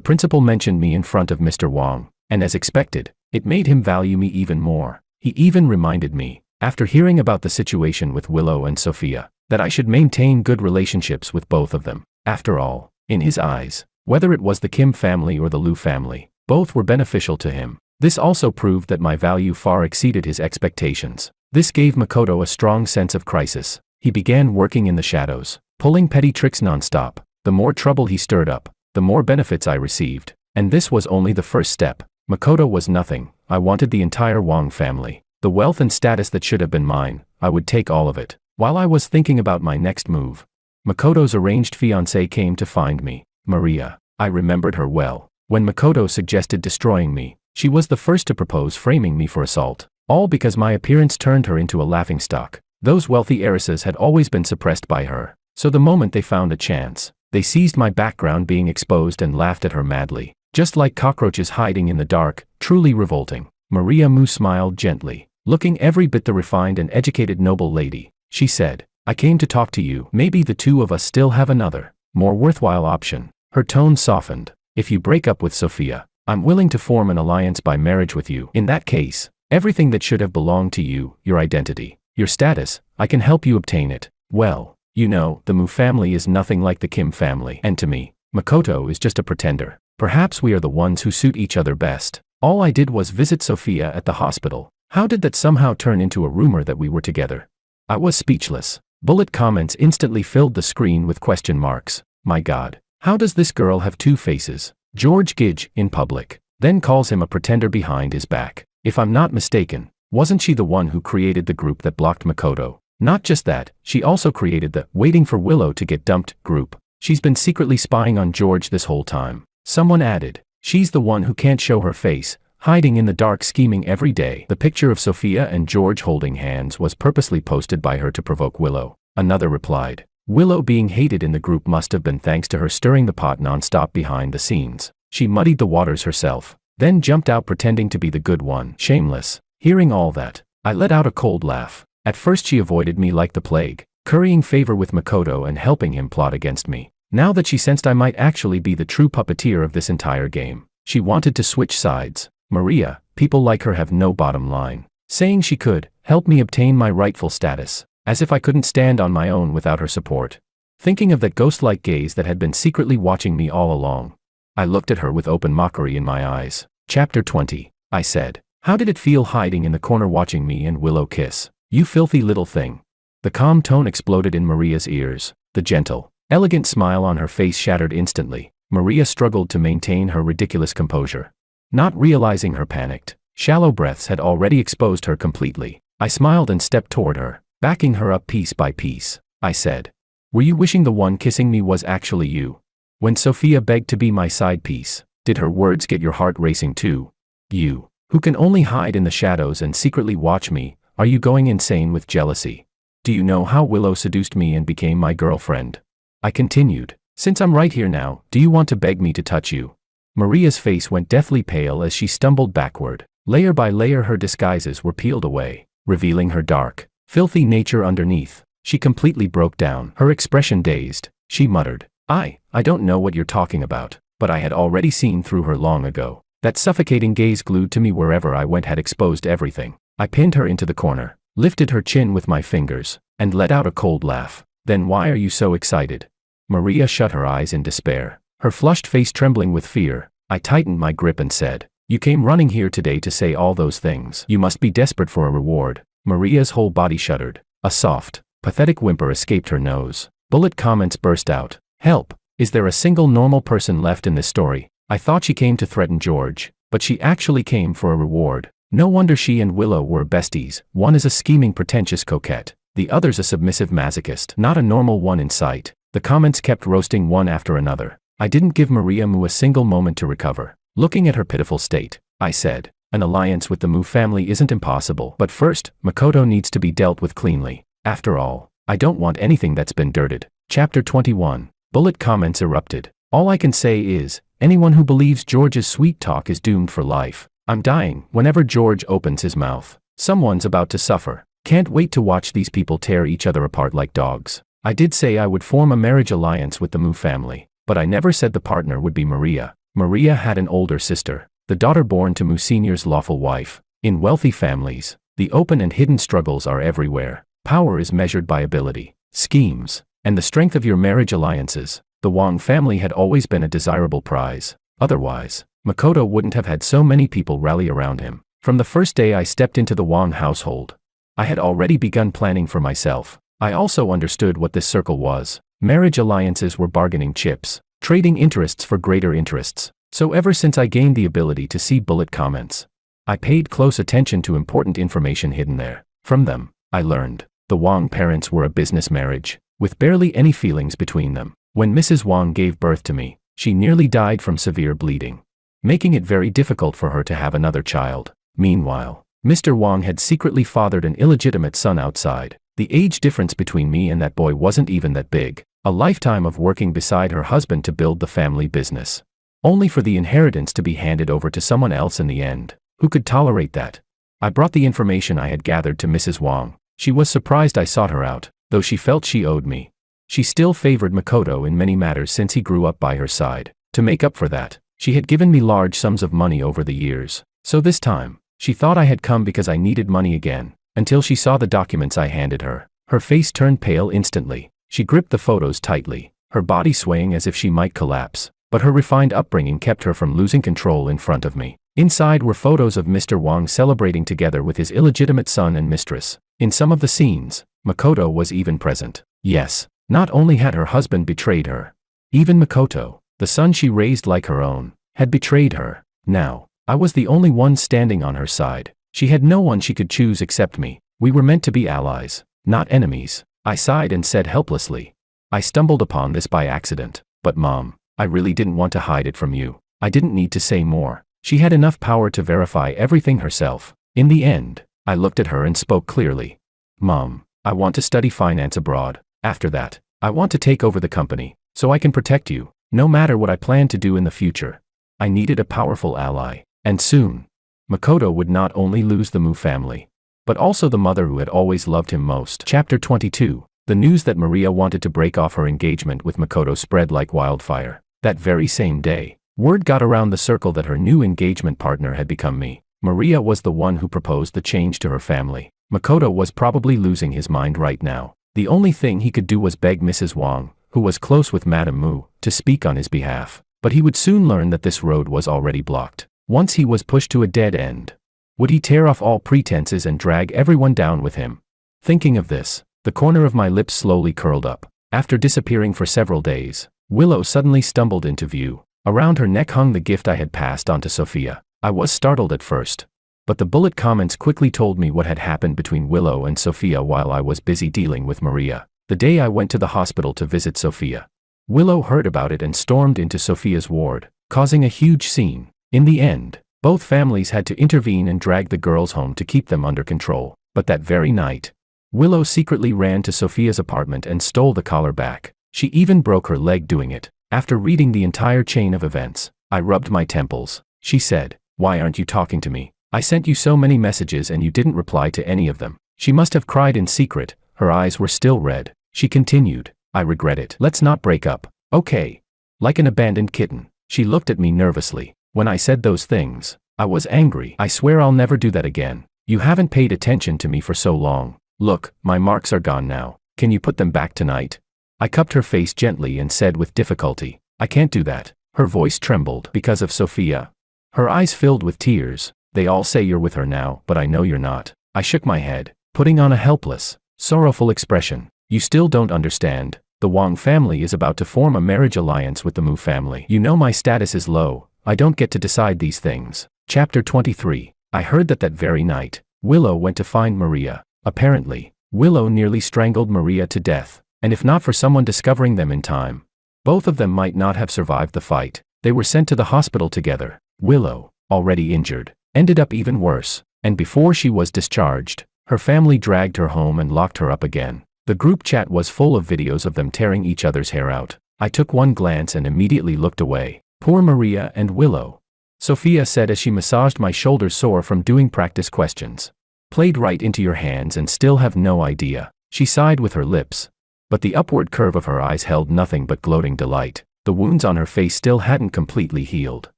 principal mentioned me in front of Mr. Wong, and as expected, it made him value me even more. He even reminded me, after hearing about the situation with Willow and Sophia, that I should maintain good relationships with both of them. After all, in his eyes, whether it was the Kim family or the Liu family, both were beneficial to him. This also proved that my value far exceeded his expectations. This gave Makoto a strong sense of crisis. He began working in the shadows, pulling petty tricks non-stop. The more trouble he stirred up, the more benefits I received. And this was only the first step. Makoto was nothing. I wanted the entire Wong family. The wealth and status that should have been mine, I would take all of it. While I was thinking about my next move, Makoto's arranged fiancée came to find me, Maria. I remembered her well. When Makoto suggested destroying me, she was the first to propose framing me for assault. All because my appearance turned her into a laughingstock. Those wealthy heiresses had always been suppressed by her. So the moment they found a chance, they seized my background being exposed and laughed at her madly. Just like cockroaches hiding in the dark, truly revolting. Maria Mu smiled gently, looking every bit the refined and educated noble lady. She said, I came to talk to you. Maybe the two of us still have another, more worthwhile option. Her tone softened. If you break up with Sophia, I'm willing to form an alliance by marriage with you. In that case, everything that should have belonged to you, your identity, your status, I can help you obtain it. Well, you know, the Mu family is nothing like the Kim family. And to me, Makoto is just a pretender. Perhaps we are the ones who suit each other best. All I did was visit Sophia at the hospital. How did that somehow turn into a rumor that we were together? I was speechless. Bullet comments instantly filled the screen with question marks. My God, how does this girl have two faces? George Gidge, in public, then calls him a pretender behind his back. If I'm not mistaken, wasn't she the one who created the group that blocked Makoto? Not just that, she also created the waiting for Willow to get dumped group. She's been secretly spying on George this whole time. Someone added, she's the one who can't show her face, hiding in the dark scheming every day. The picture of Sophia and George holding hands was purposely posted by her to provoke Willow. Another replied, Willow being hated in the group must have been thanks to her stirring the pot non-stop behind the scenes. She muddied the waters herself, then jumped out pretending to be the good one. Shameless. Hearing all that, I let out a cold laugh. At first she avoided me like the plague, currying favor with Makoto and helping him plot against me. Now that she sensed I might actually be the true puppeteer of this entire game, she wanted to switch sides. Maria, people like her have no bottom line. Saying she could, help me obtain my rightful status, as if I couldn't stand on my own without her support. Thinking of that ghost-like gaze that had been secretly watching me all along, I looked at her with open mockery in my eyes. Chapter 20. I said, "How did it feel hiding in the corner watching me and Willow kiss? You filthy little thing." The calm tone exploded in Maria's ears. The gentle, elegant smile on her face shattered instantly. Maria struggled to maintain her ridiculous composure. Not realizing her panicked, shallow breaths had already exposed her completely. I smiled and stepped toward her, backing her up piece by piece. I said, "Were you wishing the one kissing me was actually you? When Sophia begged to be my side piece, did her words get your heart racing too? You, who can only hide in the shadows and secretly watch me, are you going insane with jealousy? Do you know how Willow seduced me and became my girlfriend?" I continued, "Since I'm right here now, do you want to beg me to touch you?" Maria's face went deathly pale as she stumbled backward. Layer by layer her disguises were peeled away, revealing her dark, filthy nature underneath. She completely broke down, her expression dazed. She muttered, I don't know what you're talking about," but I had already seen through her long ago. That suffocating gaze glued to me wherever I went had exposed everything. I pinned her into the corner, lifted her chin with my fingers, and let out a cold laugh. "Then why are you so excited?" Maria shut her eyes in despair, her flushed face trembling with fear. I tightened my grip and said, "You came running here today to say all those things. You must be desperate for a reward." Maria's whole body shuddered. A soft, pathetic whimper escaped her nose. Bullet comments burst out. "Help! Is there a single normal person left in this story? I thought she came to threaten George, but she actually came for a reward. No wonder she and Willow were besties. One is a scheming, pretentious coquette. The other's a submissive masochist, not a normal one in sight." The comments kept roasting one after another. I didn't give Maria Mu a single moment to recover. Looking at her pitiful state, I said, "An alliance with the Mu family isn't impossible, but first, Makoto needs to be dealt with cleanly. After all, I don't want anything that's been dirted." Chapter 21. Bullet comments erupted. "All I can say is, anyone who believes George's sweet talk is doomed for life. I'm dying. Whenever George opens his mouth, someone's about to suffer. Can't wait to watch these people tear each other apart like dogs." I did say I would form a marriage alliance with the Mu family, but I never said the partner would be Maria. Maria had an older sister, the daughter born to Mu Sr.'s lawful wife. In wealthy families, the open and hidden struggles are everywhere. Power is measured by ability, schemes, and the strength of your marriage alliances. The Wang family had always been a desirable prize. Otherwise, Makoto wouldn't have had so many people rally around him. From the first day I stepped into the Wang household, I had already begun planning for myself. I also understood what this circle was. Marriage alliances were bargaining chips, trading interests for greater interests. So ever since I gained the ability to see bullet comments, I paid close attention to important information hidden there. From them, I learned the Wang parents were a business marriage, with barely any feelings between them. When Mrs. Wang gave birth to me, she nearly died from severe bleeding, making it very difficult for her to have another child. Meanwhile, Mr. Wang had secretly fathered an illegitimate son outside. The age difference between me and that boy wasn't even that big. A lifetime of working beside her husband to build the family business, only for the inheritance to be handed over to someone else in the end. Who could tolerate that? I brought the information I had gathered to Mrs. Wang. She was surprised I sought her out, though she felt she owed me. She still favored Makoto in many matters since he grew up by her side. To make up for that, she had given me large sums of money over the years. So this time, she thought I had come because I needed money again. Until she saw the documents I handed her. Her face turned pale instantly. She gripped the photos tightly, her body swaying as if she might collapse. But her refined upbringing kept her from losing control in front of me. Inside were photos of Mr. Wang celebrating together with his illegitimate son and mistress. In some of the scenes, Makoto was even present. Yes, not only had her husband betrayed her, even Makoto, the son she raised like her own, had betrayed her. Now, I was the only one standing on her side. She had no one she could choose except me. We were meant to be allies, not enemies. I sighed and said helplessly, "I stumbled upon this by accident. But Mom, I really didn't want to hide it from you." I didn't need to say more. She had enough power to verify everything herself. In the end, I looked at her and spoke clearly. "Mom, I want to study finance abroad. After that, I want to take over the company, so I can protect you, no matter what I plan to do in the future." I needed a powerful ally, and soon. Makoto would not only lose the Mu family, but also the mother who had always loved him most. Chapter 22. The news that Maria wanted to break off her engagement with Makoto spread like wildfire. That very same day, word got around the circle that her new engagement partner had become me. Maria was the one who proposed the change to her family. Makoto was probably losing his mind right now. The only thing he could do was beg Mrs. Wang, who was close with Madame Mu, to speak on his behalf. But he would soon learn that this road was already blocked. Once he was pushed to a dead end. Would he tear off all pretenses and drag everyone down with him? Thinking of this, the corner of my lips slowly curled up. After disappearing for several days, Willow suddenly stumbled into view. Around her neck hung the gift I had passed on to Sophia. I was startled at first. But the bullet comments quickly told me what had happened between Willow and Sophia while I was busy dealing with Maria. The day I went to the hospital to visit Sophia. Willow heard about it and stormed into Sophia's ward, causing a huge scene. In the end, both families had to intervene and drag the girls home to keep them under control. But that very night, Willow secretly ran to Sophia's apartment and stole the collar back. She even broke her leg doing it. After reading the entire chain of events, I rubbed my temples. She said, "Why aren't you talking to me? I sent you so many messages and you didn't reply to any of them." She must have cried in secret. Her eyes were still red. She continued, "I regret it. Let's not break up, okay?" Like an abandoned kitten, she looked at me nervously. When I said those things, I was angry. "I swear I'll never do that again. You haven't paid attention to me for so long. Look, my marks are gone now. Can you put them back tonight?" I cupped her face gently and said with difficulty, "I can't do that." Her voice trembled. "Because of Sophia?" Her eyes filled with tears. "They all say you're with her now, but I know you're not." I shook my head, putting on a helpless, sorrowful expression. "You still don't understand. The Wang family is about to form a marriage alliance with the Mu family. You know my status is low. I don't get to decide these things." Chapter 23. I heard that very night, Willow went to find Maria. Apparently, Willow nearly strangled Maria to death, and if not for someone discovering them in time, both of them might not have survived the fight. They were sent to the hospital together. Willow, already injured, ended up even worse, and before she was discharged, her family dragged her home and locked her up again. The group chat was full of videos of them tearing each other's hair out. I took one glance and immediately looked away. "Poor Maria and Willow," Sophia said as she massaged my shoulders sore from doing practice questions. "Played right into your hands and still have no idea." She sighed with her lips, but the upward curve of her eyes held nothing but gloating delight. The wounds on her face still hadn't completely healed,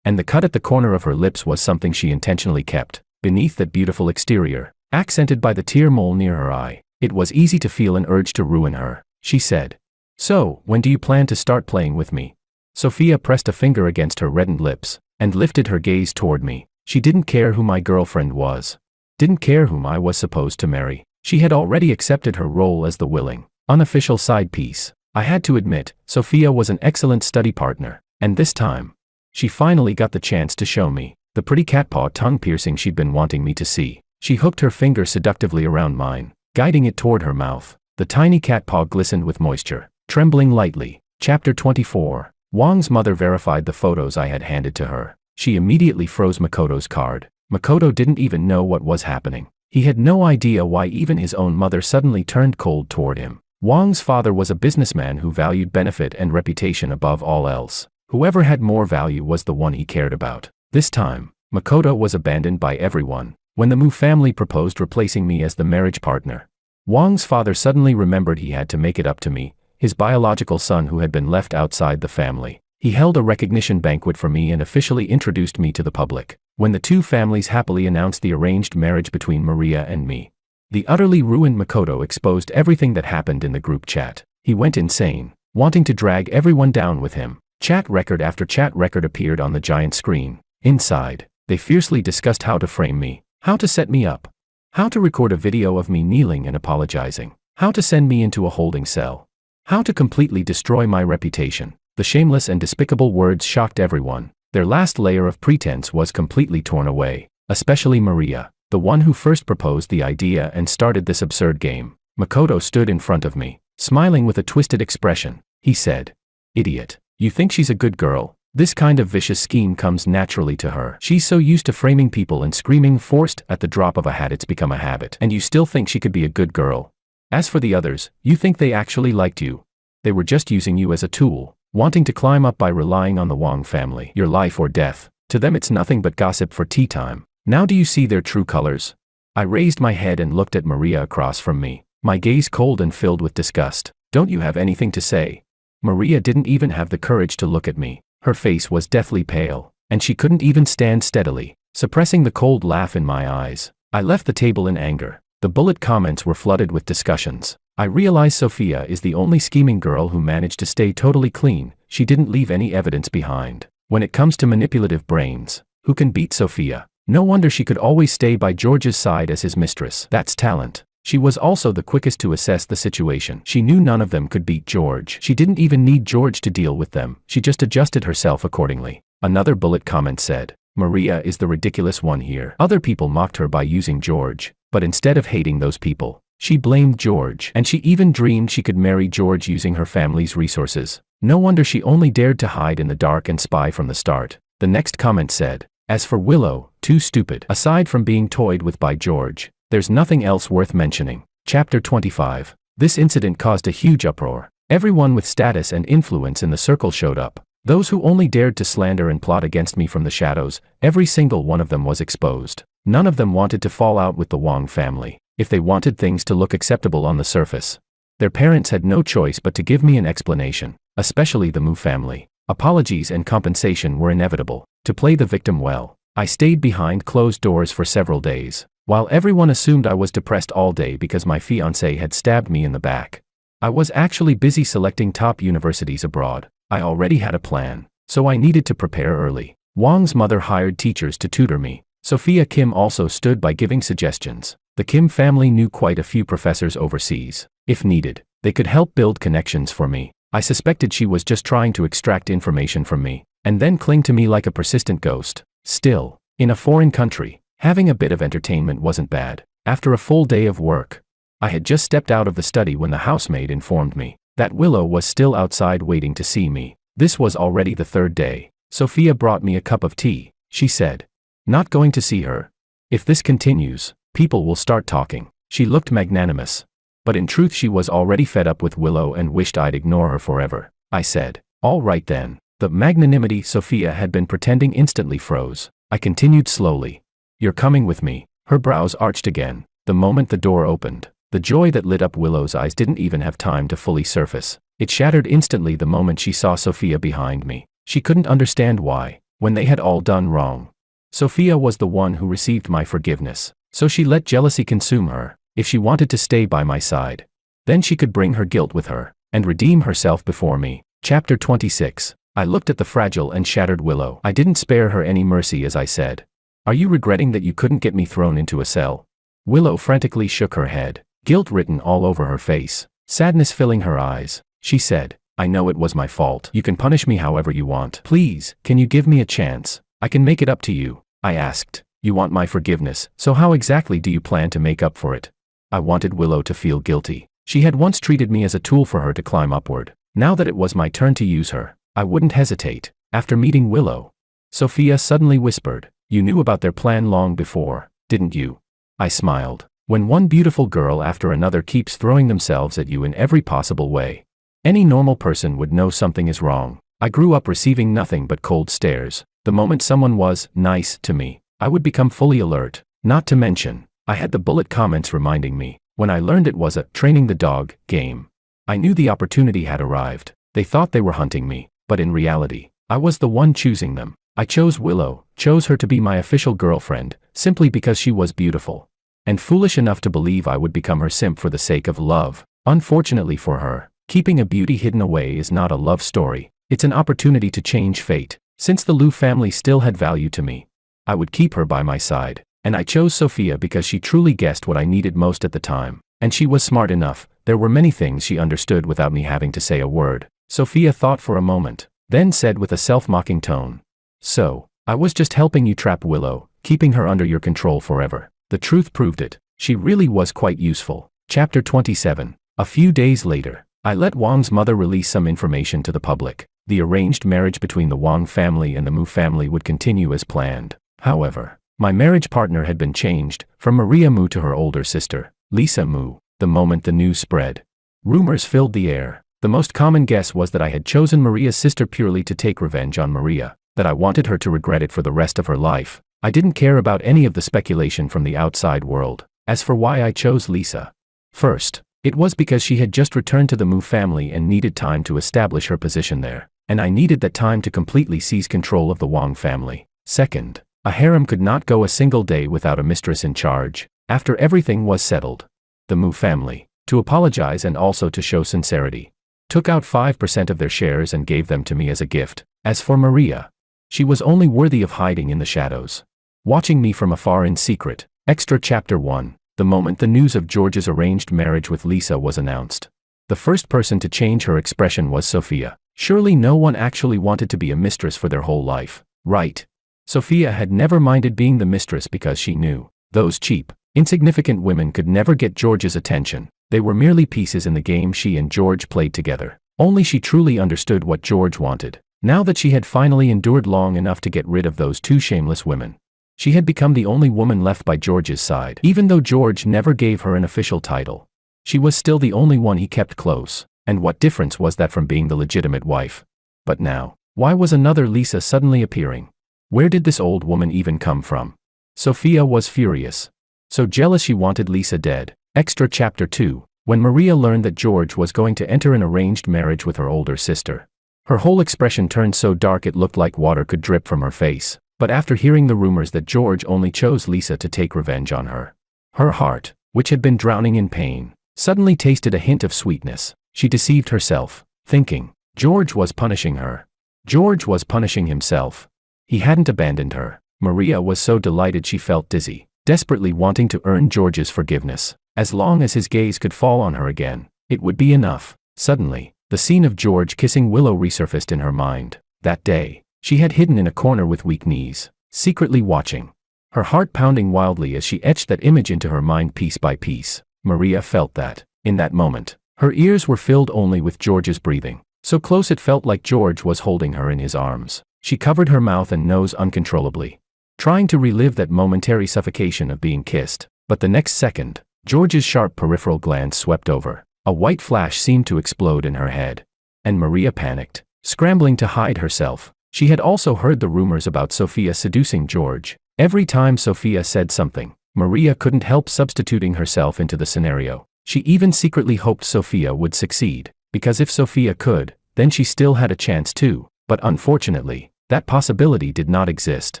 and the cut at the corner of her lips was something she intentionally kept. Beneath that beautiful exterior, accented by the tear mole near her eye, it was easy to feel an urge to ruin her. She said, "So, when do you plan to start playing with me?" Sophia pressed a finger against her reddened lips, and lifted her gaze toward me. She didn't care who my girlfriend was. Didn't care whom I was supposed to marry. She had already accepted her role as the willing, unofficial side piece. I had to admit, Sophia was an excellent study partner, and this time, she finally got the chance to show me the pretty catpaw tongue piercing she'd been wanting me to see. She hooked her finger seductively around mine, guiding it toward her mouth. The tiny catpaw glistened with moisture, trembling lightly. Chapter 24. Wang's mother verified the photos I had handed to her. She immediately froze Makoto's card. Makoto didn't even know what was happening. He had no idea why even his own mother suddenly turned cold toward him. Wang's father was a businessman who valued benefit and reputation above all else. Whoever had more value was the one he cared about. This time, Makoto was abandoned by everyone. When the Mu family proposed replacing me as the marriage partner, Wang's father suddenly remembered he had to make it up to me, his biological son who had been left outside the family. He held a recognition banquet for me and officially introduced me to the public. When the two families happily announced the arranged marriage between Maria and me, the utterly ruined Makoto exposed everything that happened in the group chat. He went insane, wanting to drag everyone down with him. Chat record after chat record appeared on the giant screen. Inside, they fiercely discussed how to frame me, how to set me up, how to record a video of me kneeling and apologizing, how to send me into a holding cell, how to completely destroy my reputation. The shameless and despicable words shocked everyone. Their last layer of pretense was completely torn away, especially Maria, the one who first proposed the idea and started this absurd game. Makoto stood in front of me, smiling with a twisted expression. He said, "Idiot, you think she's a good girl? This kind of vicious scheme comes naturally to her. She's so used to framing people and screaming forced at the drop of a hat, it's become a habit. And you still think she could be a good girl? As for the others, you think they actually liked you? They were just using you as a tool, wanting to climb up by relying on the Wang family. Your life or death. To them it's nothing but gossip for tea time. Now do you see their true colors?" I raised my head and looked at Maria across from me, my gaze cold and filled with disgust. "Don't you have anything to say?" Maria didn't even have the courage to look at me. Her face was deathly pale, and she couldn't even stand steadily, suppressing the cold laugh in my eyes. I left the table in anger. The bullet comments were flooded with discussions. I realized Sophia is the only scheming girl who managed to stay totally clean. She didn't leave any evidence behind. When it comes to manipulative brains, who can beat Sophia? No wonder she could always stay by George's side as his mistress. That's talent. She was also the quickest to assess the situation. She knew none of them could beat George. She didn't even need George to deal with them. She just adjusted herself accordingly. Another bullet comment said, Maria is the ridiculous one here. Other people mocked her by using George, but instead of hating those people, she blamed George. And she even dreamed she could marry George using her family's resources. No wonder she only dared to hide in the dark and spy from the start. The next comment said, as for Willow, too stupid. Aside from being toyed with by George, there's nothing else worth mentioning. Chapter 25. This incident caused a huge uproar. Everyone with status and influence in the circle showed up. Those who only dared to slander and plot against me from the shadows, every single one of them was exposed. None of them wanted to fall out with the Wong family, if they wanted things to look acceptable on the surface. Their parents had no choice but to give me an explanation, especially the Mu family. Apologies and compensation were inevitable. To play the victim well, I stayed behind closed doors for several days. While everyone assumed I was depressed all day because my fiancé had stabbed me in the back, I was actually busy selecting top universities abroad. I already had a plan, so I needed to prepare early. Wong's mother hired teachers to tutor me. Sophia Kim also stood by giving suggestions. The Kim family knew quite a few professors overseas. If needed, they could help build connections for me. I suspected she was just trying to extract information from me, and then cling to me like a persistent ghost. Still, in a foreign country, having a bit of entertainment wasn't bad. After a full day of work, I had just stepped out of the study when the housemaid informed me that Willow was still outside waiting to see me. This was already the third day. Sophia brought me a cup of tea. She said, not going to see her. If this continues, people will start talking. She looked magnanimous, but in truth she was already fed up with Willow and wished I'd ignore her forever. I said, all right then. The magnanimity Sophia had been pretending instantly froze. I continued slowly. You're coming with me. Her brows arched again. The moment the door opened, the joy that lit up Willow's eyes didn't even have time to fully surface. It shattered instantly the moment she saw Sophia behind me. She couldn't understand why, when they had all done wrong, Sophia was the one who received my forgiveness. So she let jealousy consume her. If she wanted to stay by my side, then she could bring her guilt with her and redeem herself before me. Chapter 26. I looked at the fragile and shattered Willow. I didn't spare her any mercy as I said, are you regretting that you couldn't get me thrown into a cell? Willow frantically shook her head, guilt written all over her face, sadness filling her eyes. She said, I know it was my fault. You can punish me however you want. Please, can you give me a chance? I can make it up to you. I asked, you want my forgiveness, so how exactly do you plan to make up for it? I wanted Willow to feel guilty. She had once treated me as a tool for her to climb upward. Now that it was my turn to use her, I wouldn't hesitate. After meeting Willow, Sophia suddenly whispered, you knew about their plan long before, didn't you? I smiled. When one beautiful girl after another keeps throwing themselves at you in every possible way, any normal person would know something is wrong. I grew up receiving nothing but cold stares. The moment someone was nice to me, I would become fully alert. Not to mention, I had the bullet comments reminding me, when I learned it was a training the dog game. I knew the opportunity had arrived. They thought they were hunting me, but in reality, I was the one choosing them. I chose Willow, chose her to be my official girlfriend, simply because she was beautiful. And foolish enough to believe I would become her simp for the sake of love. Unfortunately for her, keeping a beauty hidden away is not a love story. It's an opportunity to change fate. Since the Liu family still had value to me, I would keep her by my side. And I chose Sophia because she truly guessed what I needed most at the time. And she was smart enough. There were many things she understood without me having to say a word. Sophia thought for a moment, then said with a self-mocking tone, so, I was just helping you trap Willow, keeping her under your control forever. The truth proved it. She really was quite useful. Chapter 27. A few days later, I let Wang's mother release some information to the public. The arranged marriage between the Wang family and the Mu family would continue as planned. However, my marriage partner had been changed, from Maria Mu to her older sister, Lisa Mu. The moment the news spread, rumors filled the air. The most common guess was that I had chosen Maria's sister purely to take revenge on Maria, that I wanted her to regret it for the rest of her life. I didn't care about any of the speculation from the outside world. As for why I chose Lisa, first, it was because she had just returned to the Mu family and needed time to establish her position there, and I needed that time to completely seize control of the Wang family. Second, a harem could not go a single day without a mistress in charge. After everything was settled, the Mu family, to apologize and also to show sincerity, took out 5% of their shares and gave them to me as a gift. As for Maria, she was only worthy of hiding in the shadows, watching me from afar in secret. Extra Chapter 1. The moment the news of George's arranged marriage with Lisa was announced, the first person to change her expression was Sophia. Surely no one actually wanted to be a mistress for their whole life, right? Sophia had never minded being the mistress because she knew those cheap, insignificant women could never get George's attention. They were merely pieces in the game she and George played together. Only she truly understood what George wanted. Now that she had finally endured long enough to get rid of those two shameless women, she had become the only woman left by George's side. Even though George never gave her an official title, she was still the only one he kept close. And what difference was that from being the legitimate wife? But now, why was another Lisa suddenly appearing? Where did this old woman even come from? Sophia was furious. So jealous she wanted Lisa dead. Extra Chapter 2. When Maria learned that George was going to enter an arranged marriage with her older sister, her whole expression turned so dark it looked like water could drip from her face. But after hearing the rumors that George only chose Lisa to take revenge on her, her heart, which had been drowning in pain, suddenly tasted a hint of sweetness. She deceived herself, thinking George was punishing her. George was punishing himself. He hadn't abandoned her. Maria was so delighted she felt dizzy, desperately wanting to earn George's forgiveness. As long as his gaze could fall on her again, it would be enough. Suddenly, the scene of George kissing Willow resurfaced in her mind. That day, she had hidden in a corner with weak knees, secretly watching, her heart pounding wildly as she etched that image into her mind piece by piece. Maria felt that, in that moment, her ears were filled only with George's breathing. So close it felt like George was holding her in his arms. She covered her mouth and nose uncontrollably, trying to relive that momentary suffocation of being kissed. But the next second, George's sharp peripheral glance swept over. A white flash seemed to explode in her head. And Maria panicked, scrambling to hide herself. She had also heard the rumors about Sophia seducing George. Every time Sophia said something, Maria couldn't help substituting herself into the scenario. She even secretly hoped Sophia would succeed, because if Sophia could, then she still had a chance too. But unfortunately, that possibility did not exist.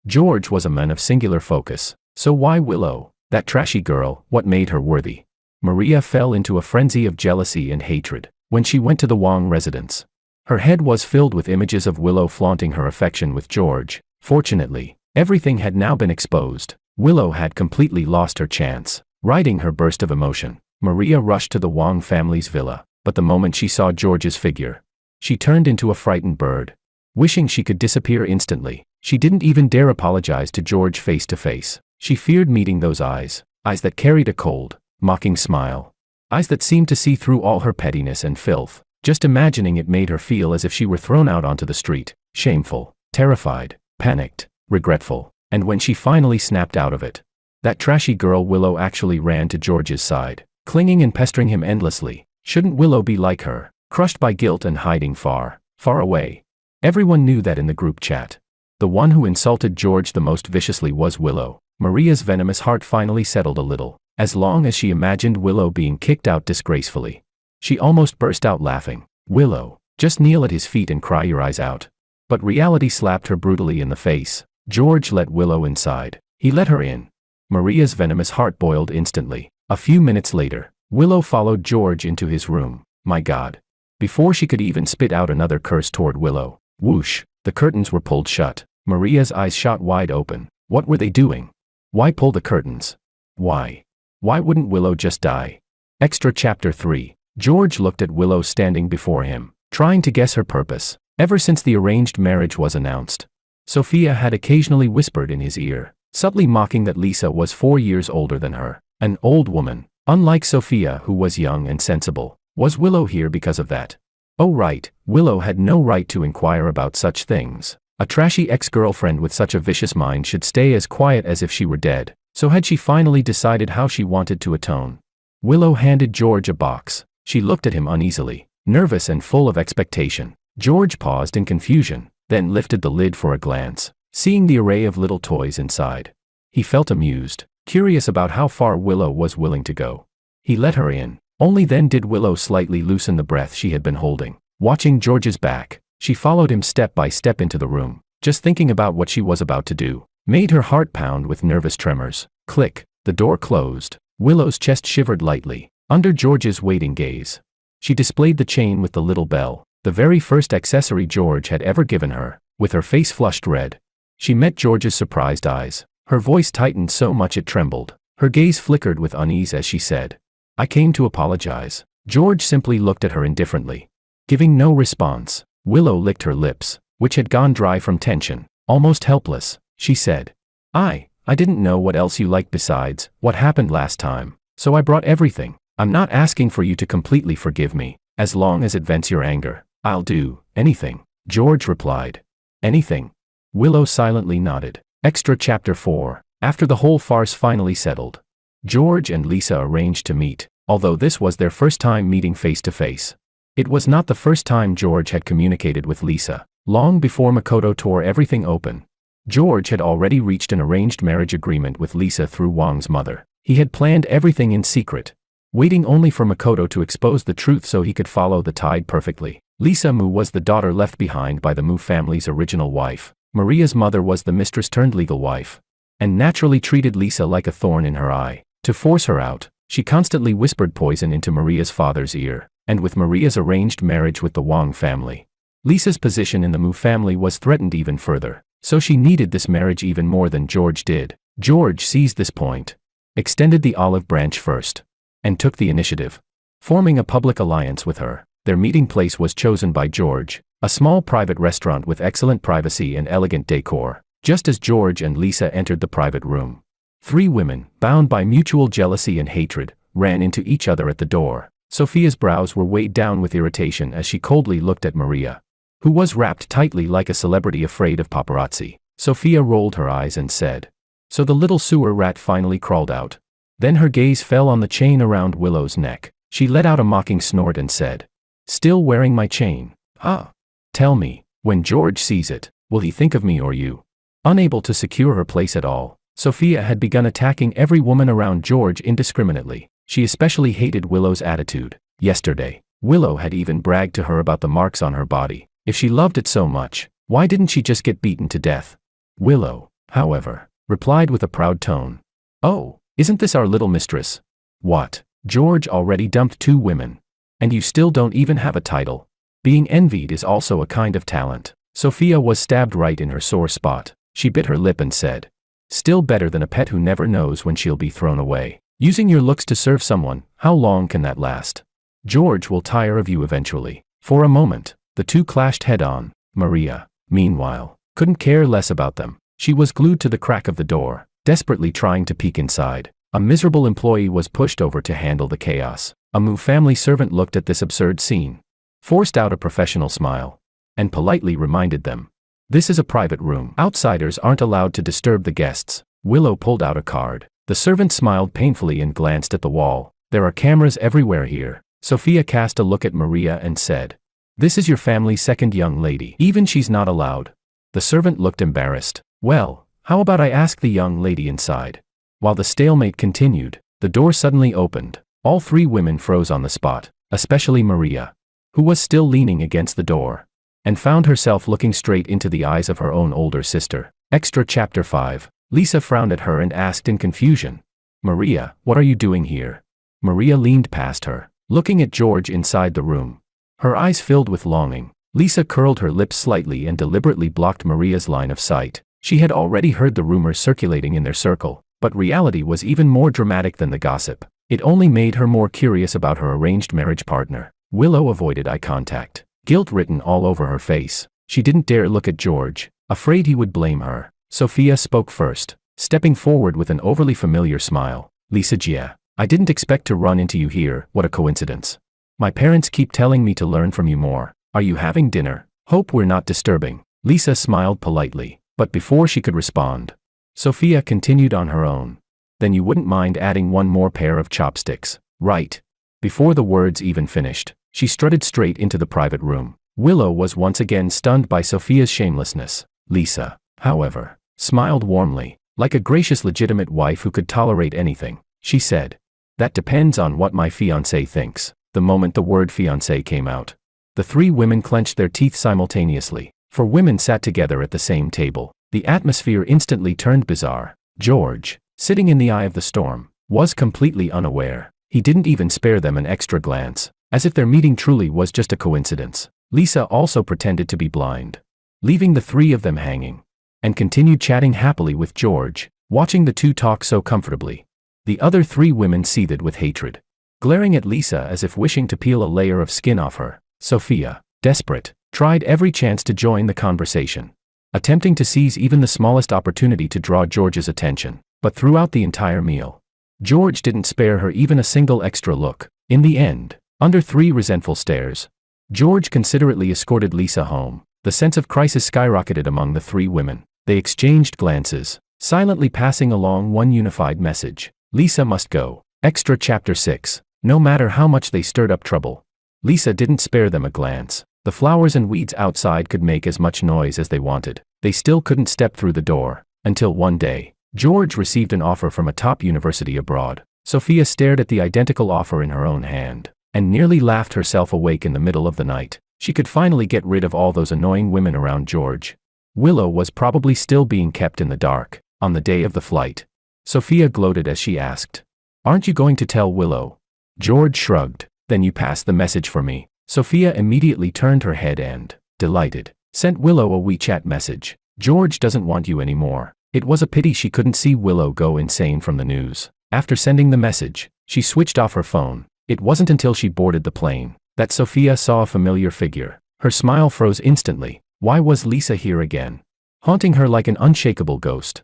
George was a man of singular focus. So why Willow? That trashy girl, what made her worthy? Maria fell into a frenzy of jealousy and hatred when she went to the Wang residence. Her head was filled with images of Willow flaunting her affection with George. Fortunately, everything had now been exposed. Willow had completely lost her chance. Riding her burst of emotion, Maria rushed to the Wang family's villa. But the moment she saw George's figure, she turned into a frightened bird, wishing she could disappear instantly. She didn't even dare apologize to George face to face. She feared meeting those eyes that carried a cold, mocking smile. Eyes that seemed to see through all her pettiness and filth. Just imagining it made her feel as if she were thrown out onto the street, shameful, terrified, panicked, regretful. And when she finally snapped out of it, that trashy girl Willow actually ran to George's side, clinging and pestering him endlessly. Shouldn't Willow be like her, crushed by guilt and hiding far, far away? Everyone knew that in the group chat. The one who insulted George the most viciously was Willow. Maria's venomous heart finally settled a little. As long as she imagined Willow being kicked out disgracefully, she almost burst out laughing. Willow, just kneel at his feet and cry your eyes out. But reality slapped her brutally in the face. George let Willow inside. He let her in. Maria's venomous heart boiled instantly. A few minutes later, Willow followed George into his room. My God. Before she could even spit out another curse toward Willow, whoosh, the curtains were pulled shut. Maria's eyes shot wide open. What were they doing? Why pull the curtains? Why? Why wouldn't Willow just die? Extra Chapter 3. George looked at Willow standing before him, trying to guess her purpose. Ever since the arranged marriage was announced, Sophia had occasionally whispered in his ear, subtly mocking that Lisa was 4 years older than her. An old woman. Unlike Sophia, who was young and sensible. Was Willow here because of that? Oh right, Willow had no right to inquire about such things. A trashy ex-girlfriend with such a vicious mind should stay as quiet as if she were dead. So had she finally decided how she wanted to atone? Willow handed George a box. She looked at him uneasily, nervous and full of expectation. George paused in confusion, then lifted the lid for a glance, seeing the array of little toys inside. He felt amused, curious about how far Willow was willing to go. He let her in. Only then did Willow slightly loosen the breath she had been holding. Watching George's back, she followed him step by step into the room. Just thinking about what she was about to do made her heart pound with nervous tremors. Click. The door closed. Willow's chest shivered lightly under George's waiting gaze. She displayed the chain with the little bell, the very first accessory George had ever given her, with her face flushed red. She met George's surprised eyes. Her voice tightened so much it trembled. Her gaze flickered with unease as she said, "I came to apologize." George simply looked at her indifferently. Giving no response, Willow licked her lips, which had gone dry from tension. Almost helpless, she said, I didn't know what else you liked besides what happened last time, so I brought everything. I'm not asking for you to completely forgive me. As long as it vents your anger, I'll do anything," George replied. "Anything?" Willow silently nodded. Extra Chapter 4. After the whole farce finally settled, George and Lisa arranged to meet, although this was their first time meeting face to face. It was not the first time George had communicated with Lisa. Long before Makoto tore everything open, George had already reached an arranged marriage agreement with Lisa through Wang's mother. He had planned everything in secret, waiting only for Makoto to expose the truth so he could follow the tide perfectly. Lisa Mu was the daughter left behind by the Mu family's original wife. Maria's mother was the mistress-turned-legal wife, and naturally treated Lisa like a thorn in her eye. To force her out, she constantly whispered poison into Maria's father's ear, and with Maria's arranged marriage with the Wang family, Lisa's position in the Mu family was threatened even further, so she needed this marriage even more than George did. George seized this point, extended the olive branch first, and took the initiative, forming a public alliance with her. Their meeting place was chosen by George, a small private restaurant with excellent privacy and elegant decor. Just as George and Lisa entered the private room, three women, bound by mutual jealousy and hatred, ran into each other at the door. Sophia's brows were weighed down with irritation as she coldly looked at Maria, who was wrapped tightly like a celebrity afraid of paparazzi. Sophia rolled her eyes and said, "So the little sewer rat finally crawled out." Then her gaze fell on the chain around Willow's neck. She let out a mocking snort and said, "Still wearing my chain? Ah. Tell me, when George sees it, will he think of me or you?" Unable to secure her place at all, Sophia had begun attacking every woman around George indiscriminately. She especially hated Willow's attitude. Yesterday, Willow had even bragged to her about the marks on her body. If she loved it so much, why didn't she just get beaten to death? Willow, however, replied with a proud tone, "Oh, isn't this our little mistress?" "What? George already dumped 2 women. And you still don't even have a title." Being envied is also a kind of talent. Sophia was stabbed right in her sore spot. She bit her lip and said, "Still better than a pet who never knows when she'll be thrown away. Using your looks to serve someone, how long can that last? George will tire of you eventually." For a moment, the two clashed head-on. Maria, meanwhile, couldn't care less about them. She was glued to the crack of the door, desperately trying to peek inside. A miserable employee was pushed over to handle the chaos. A Mu family servant looked at this absurd scene, forced out a professional smile, and politely reminded them, "This is a private room. Outsiders aren't allowed to disturb the guests." Willow pulled out a card. The servant smiled painfully and glanced at the wall. "There are cameras everywhere here." Sophia cast a look at Maria and said, "This is your family's second young lady. Even she's not allowed." The servant looked embarrassed. "Well, how about I ask the young lady inside?" While the stalemate continued, the door suddenly opened. All 3 women froze on the spot, especially Maria, who was still leaning against the door, and found herself looking straight into the eyes of her own older sister. Extra Chapter 5. Lisa frowned at her and asked in confusion, "Maria, what are you doing here?" Maria leaned past her, looking at George inside the room. Her eyes filled with longing. Lisa curled her lips slightly and deliberately blocked Maria's line of sight. She had already heard the rumors circulating in their circle, but reality was even more dramatic than the gossip. It only made her more curious about her arranged marriage partner. Willow avoided eye contact, guilt written all over her face. She didn't dare look at George, afraid he would blame her. Sophia spoke first, stepping forward with an overly familiar smile. "Lisa Jia, I didn't expect to run into you here. What a coincidence. My parents keep telling me to learn from you more. Are you having dinner? Hope we're not disturbing." Lisa smiled politely, but before she could respond, Sophia continued on her own. "Then you wouldn't mind adding 1 more pair of chopsticks, right?" Before the words even finished, she strutted straight into the private room. Willow was once again stunned by Sophia's shamelessness. Lisa, however, smiled warmly, like a gracious legitimate wife who could tolerate anything. She said, "That depends on what my fiancé thinks." The moment the word fiancé came out, the 3 women clenched their teeth simultaneously. 4 women sat together at the same table. The atmosphere instantly turned bizarre. George, sitting in the eye of the storm, was completely unaware. He didn't even spare them an extra glance, as if their meeting truly was just a coincidence. Lisa also pretended to be blind, leaving the three of them hanging, and continued chatting happily with George, watching the two talk so comfortably. The other three women seethed with hatred, glaring at Lisa as if wishing to peel a layer of skin off her. Sophia, desperate, tried every chance to join the conversation, attempting to seize even the smallest opportunity to draw George's attention. But throughout the entire meal, George didn't spare her even a single extra look. In the end, under 3 resentful stares, George considerately escorted Lisa home. The sense of crisis skyrocketed among the 3 women. They exchanged glances, silently passing along one unified message: Lisa must go. Extra Chapter 6. No matter how much they stirred up trouble, Lisa didn't spare them a glance. The flowers and weeds outside could make as much noise as they wanted. They still couldn't step through the door, until one day, George received an offer from a top university abroad. Sophia stared at the identical offer in her own hand, and nearly laughed herself awake in the middle of the night. She could finally get rid of all those annoying women around George. Willow was probably still being kept in the dark, on the day of the flight. Sophia gloated as she asked, "Aren't you going to tell Willow?" George shrugged. "Then you pass the message for me." Sophia immediately turned her head and, delighted, sent Willow a WeChat message. "George doesn't want you anymore." It was a pity she couldn't see Willow go insane from the news. After sending the message, she switched off her phone. It wasn't until she boarded the plane that Sophia saw a familiar figure. Her smile froze instantly. Why was Lisa here again, haunting her like an unshakable ghost?